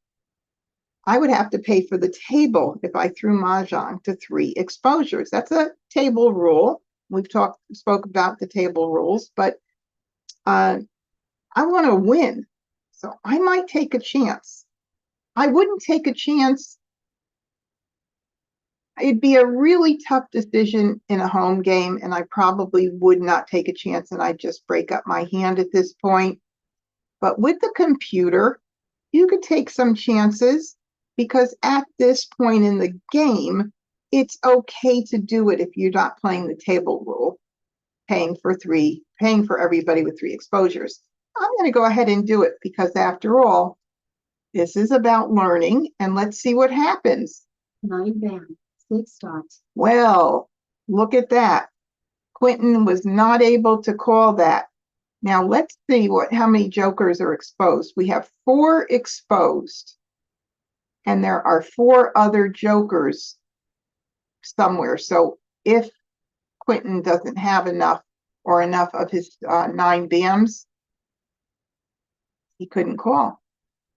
I would have to pay for the table if I threw Mah Jongg to 3 exposures. That's a table rule. We've spoke about the table rules, but I want to win. So I might take a chance. I wouldn't take a chance. It'd be a really tough decision in a home game, and I probably would not take a chance, and I'd just break up my hand at this point. But with the computer, you could take some chances, because at this point in the game, it's okay to do it if you're not playing the table rule, paying for everybody with 3 exposures. I'm going to go ahead and do it, because after all, this is about learning, and let's see what happens. 9 BAM. 6 dots. Well, look at that. Quentin was not able to call that. Now let's see how many jokers are exposed. We have 4 exposed, and there are 4 other jokers somewhere. So if Quentin doesn't have enough of his 9 BMs, he couldn't call.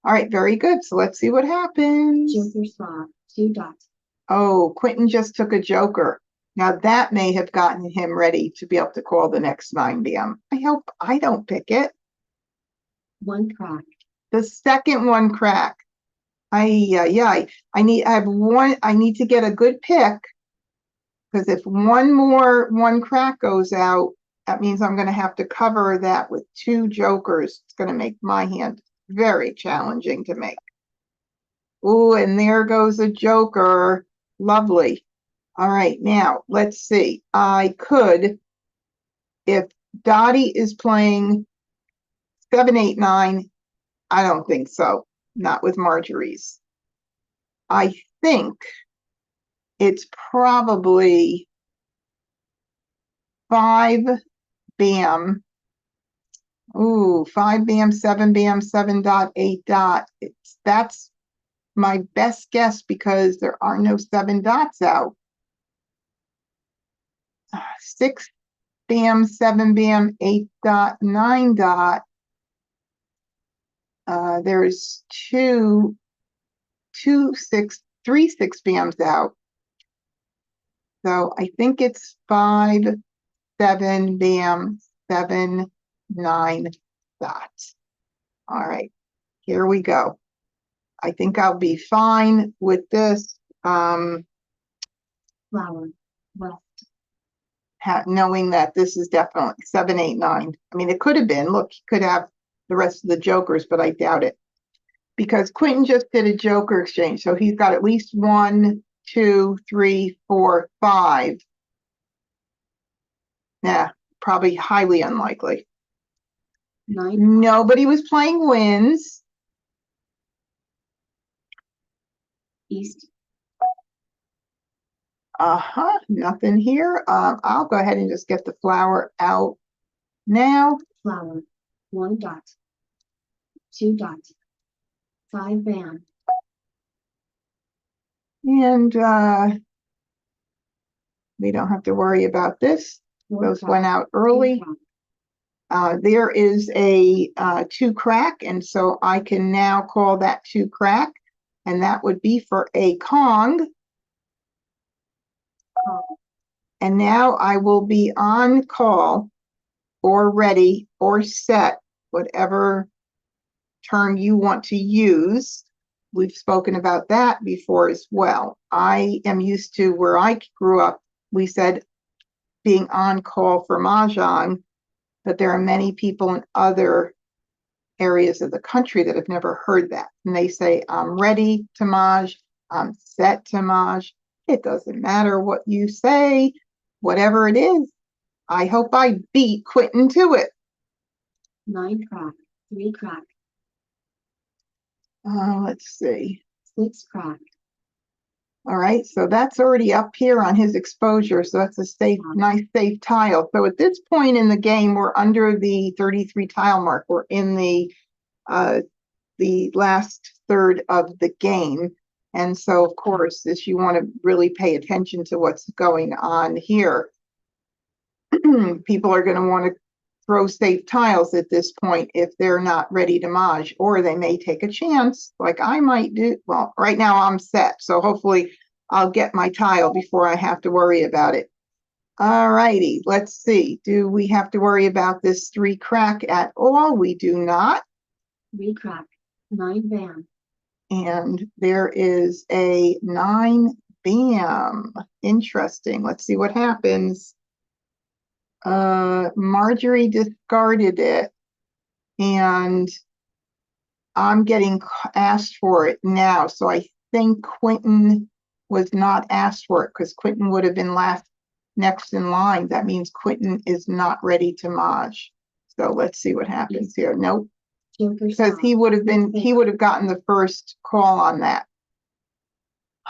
All right, very good. So let's see what happens. Joker spot. 2 dots. Oh, Quentin just took a joker. Now that may have gotten him ready to be able to call the next 9 BM. I hope I don't pick it. 1 crack. The second one crack. I need to get a good pick, because if one crack goes out, that means I'm going to have to cover that with 2 jokers. It's going to make my hand very challenging to make. Ooh, and there goes a joker. Lovely. All right, now let's see. I could, if Dottie is playing 7, 8, 9, I don't think so. Not with Marjorie's. I think it's probably 5 BM. Ooh, 5 BM, 7 BM, 7 dot, 8 dot. That's my best guess, because there are no 7 dots out. 6 BM, 7 BM, 8 dot, 9 dot. There's 3 6 BMs out. So I think it's 5, 7 BM, 7, 9 dots. All right, here we go. I think I'll be fine with this. Flower. West. Knowing that this is definitely 7, 8, 9. I mean, it could have been. Look, he could have the rest of the jokers, but I doubt it, because Quentin just did a joker exchange, so he's got at least 1, 2, 3, 4, 5. Yeah, probably highly unlikely. 9. Nobody was playing wins. East. Nothing here. I'll go ahead and just get the flower out now. Flower. 1 dot. 2 dot. 5 BAM. And we don't have to worry about this. Four Those crack, went out two early. crack, There is a 2 crack, and so I can now call that 2 crack, and that would be for a Kong. call, And now I will be on call or ready or set, whatever term you want to use. We've spoken about that before as well. I am used to where I grew up, we said being on call for Mahjong, but there are many people in other areas of the country that have never heard that. And they say, I'm ready to Mahj, I'm set to Mahj. It doesn't matter what you say, whatever it is. I hope I beat Quentin to it. 9 crack, 3 crack, Let's see. 6 crack, All right, so that's already up here on his exposure. So that's a safe, nice, safe tile. So at this point in the game, we're under the 33 tile mark. We're in the last third of the game. And so, of course, if you want to really pay attention to what's going on here, people are going to want to throw safe tiles at this point if they're not ready to Mahj, or they may take a chance like I might do. Well, right now I'm set, so hopefully I'll get my tile before I have to worry about it. All righty, let's see. Do we have to worry about this 3 crack at all? We do not. 3 crack, 9 bam, And there is a 9 bam. Interesting. Let's see what happens. Marjorie discarded it, and I'm getting asked for it now. So I think Quentin was not asked for it because Quentin would have been next in line. That means Quentin is not ready to Mahj. So let's see what happens here. Nope. Joker Because he would have gotten the first call on that.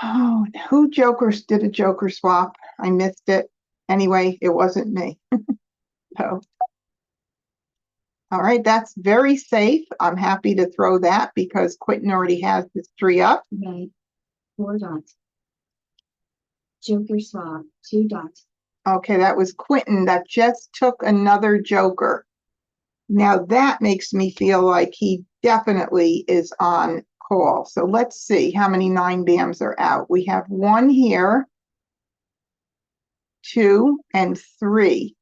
Oh, who did a Joker swap? I missed it. Anyway, it wasn't me. So, all right, that's very safe. I'm happy to throw that because Quentin already has his 3 up. red, 4 dots, Joker swap, 2 dots, Okay, that was Quentin that just took another Joker. Now that makes me feel like he definitely is on call. So let's see how many 9 bams are out. We have 1 here, 2, and 3.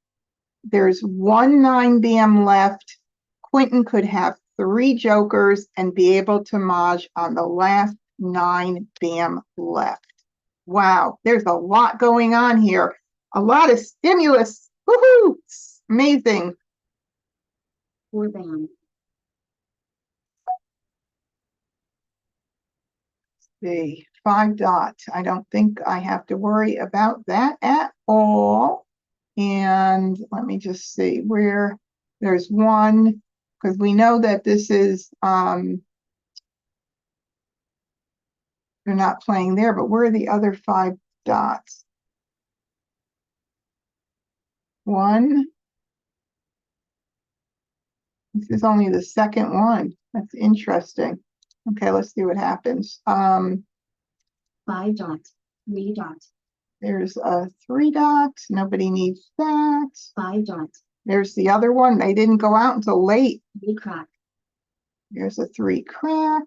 There's 1 9 bam left. Quentin could have 3 Jokers and be able to Mahj on the last 9 bam left. Wow, there's a lot going on here. A lot of stimulus. Woohoo! Amazing. 4 bam, The 5 dots. I don't think I have to worry about that at all. And let me just see where there's 1, because we know that this is, they're not playing there, but where are the other 5 dots? 1. This is only the second one. That's interesting. Okay, let's see what happens. 5 dots, 3 dots, There's a 3 dot. Nobody needs that. 5 dots, There's the other one. They didn't go out until late. 3 crack, There's a 3 crack.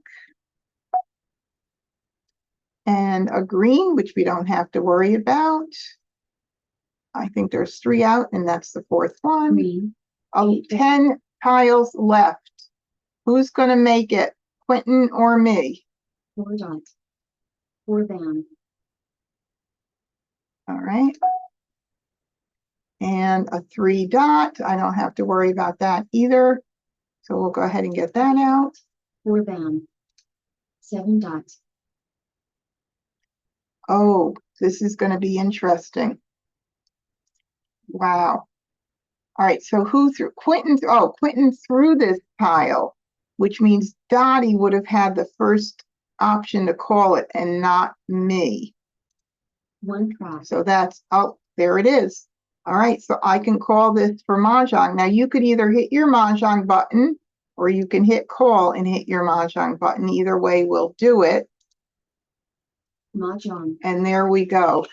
And a green, which we don't have to worry about. I think there's 3 out, and that's the 4th one. green, Oh, 10 tiles left. Who's going to make it, Quentin or me? 4 dots, 4 bam, All right. And a 3 dot. I don't have to worry about that either. So we'll go ahead and get that out. 4 bam, 7 dots, Oh, this is going to be interesting. Wow. All right, so who threw? Quentin. Oh, Quentin threw this tile, which means Dottie would have had the first option to call it and not me. 1 crack, So that's, oh, there it is. All right, so I can call this for Mahjong. Now you could either hit your Mahjong button or you can hit call and hit your Mahjong button. Either way will do it. Mah Jongg, And there we go.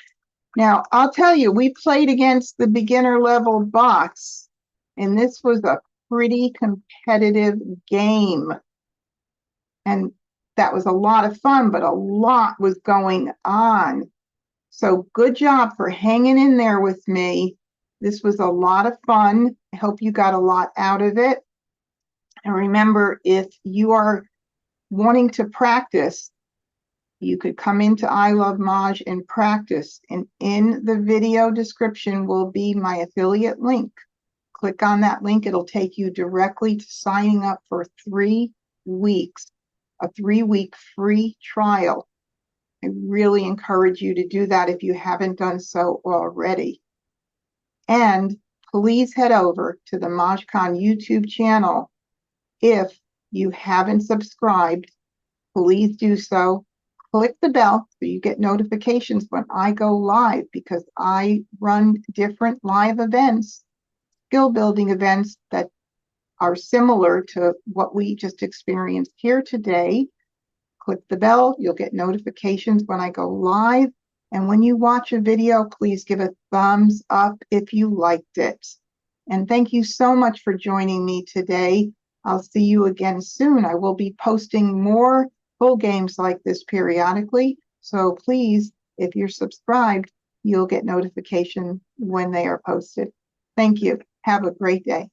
Now, I'll tell you, we played against the beginner level box, and this was a pretty competitive game. And that was a lot of fun, but a lot was going on. So good job for hanging in there with me. This was a lot of fun. I hope you got a lot out of it. And remember, if you are wanting to practice, you could come into I Love Mahj and practice. And in the video description will be my affiliate link. Click on that link. It'll take you directly to signing up for 3 weeks, a 3-week free trial. I really encourage you to do that if you haven't done so already. And please head over to the MahjCon YouTube channel. If you haven't subscribed, please do so. Click the bell so you get notifications when I go live, because I run different live events, skill building events that are similar to what we just experienced here today. Click the bell, you'll get notifications when I go live. And when you watch a video, please give a thumbs up if you liked it. And thank you so much for joining me today. I'll see you again soon. I will be posting more full games like this periodically. So please, if you're subscribed, you'll get notification when they are posted. Thank you. Have a great day.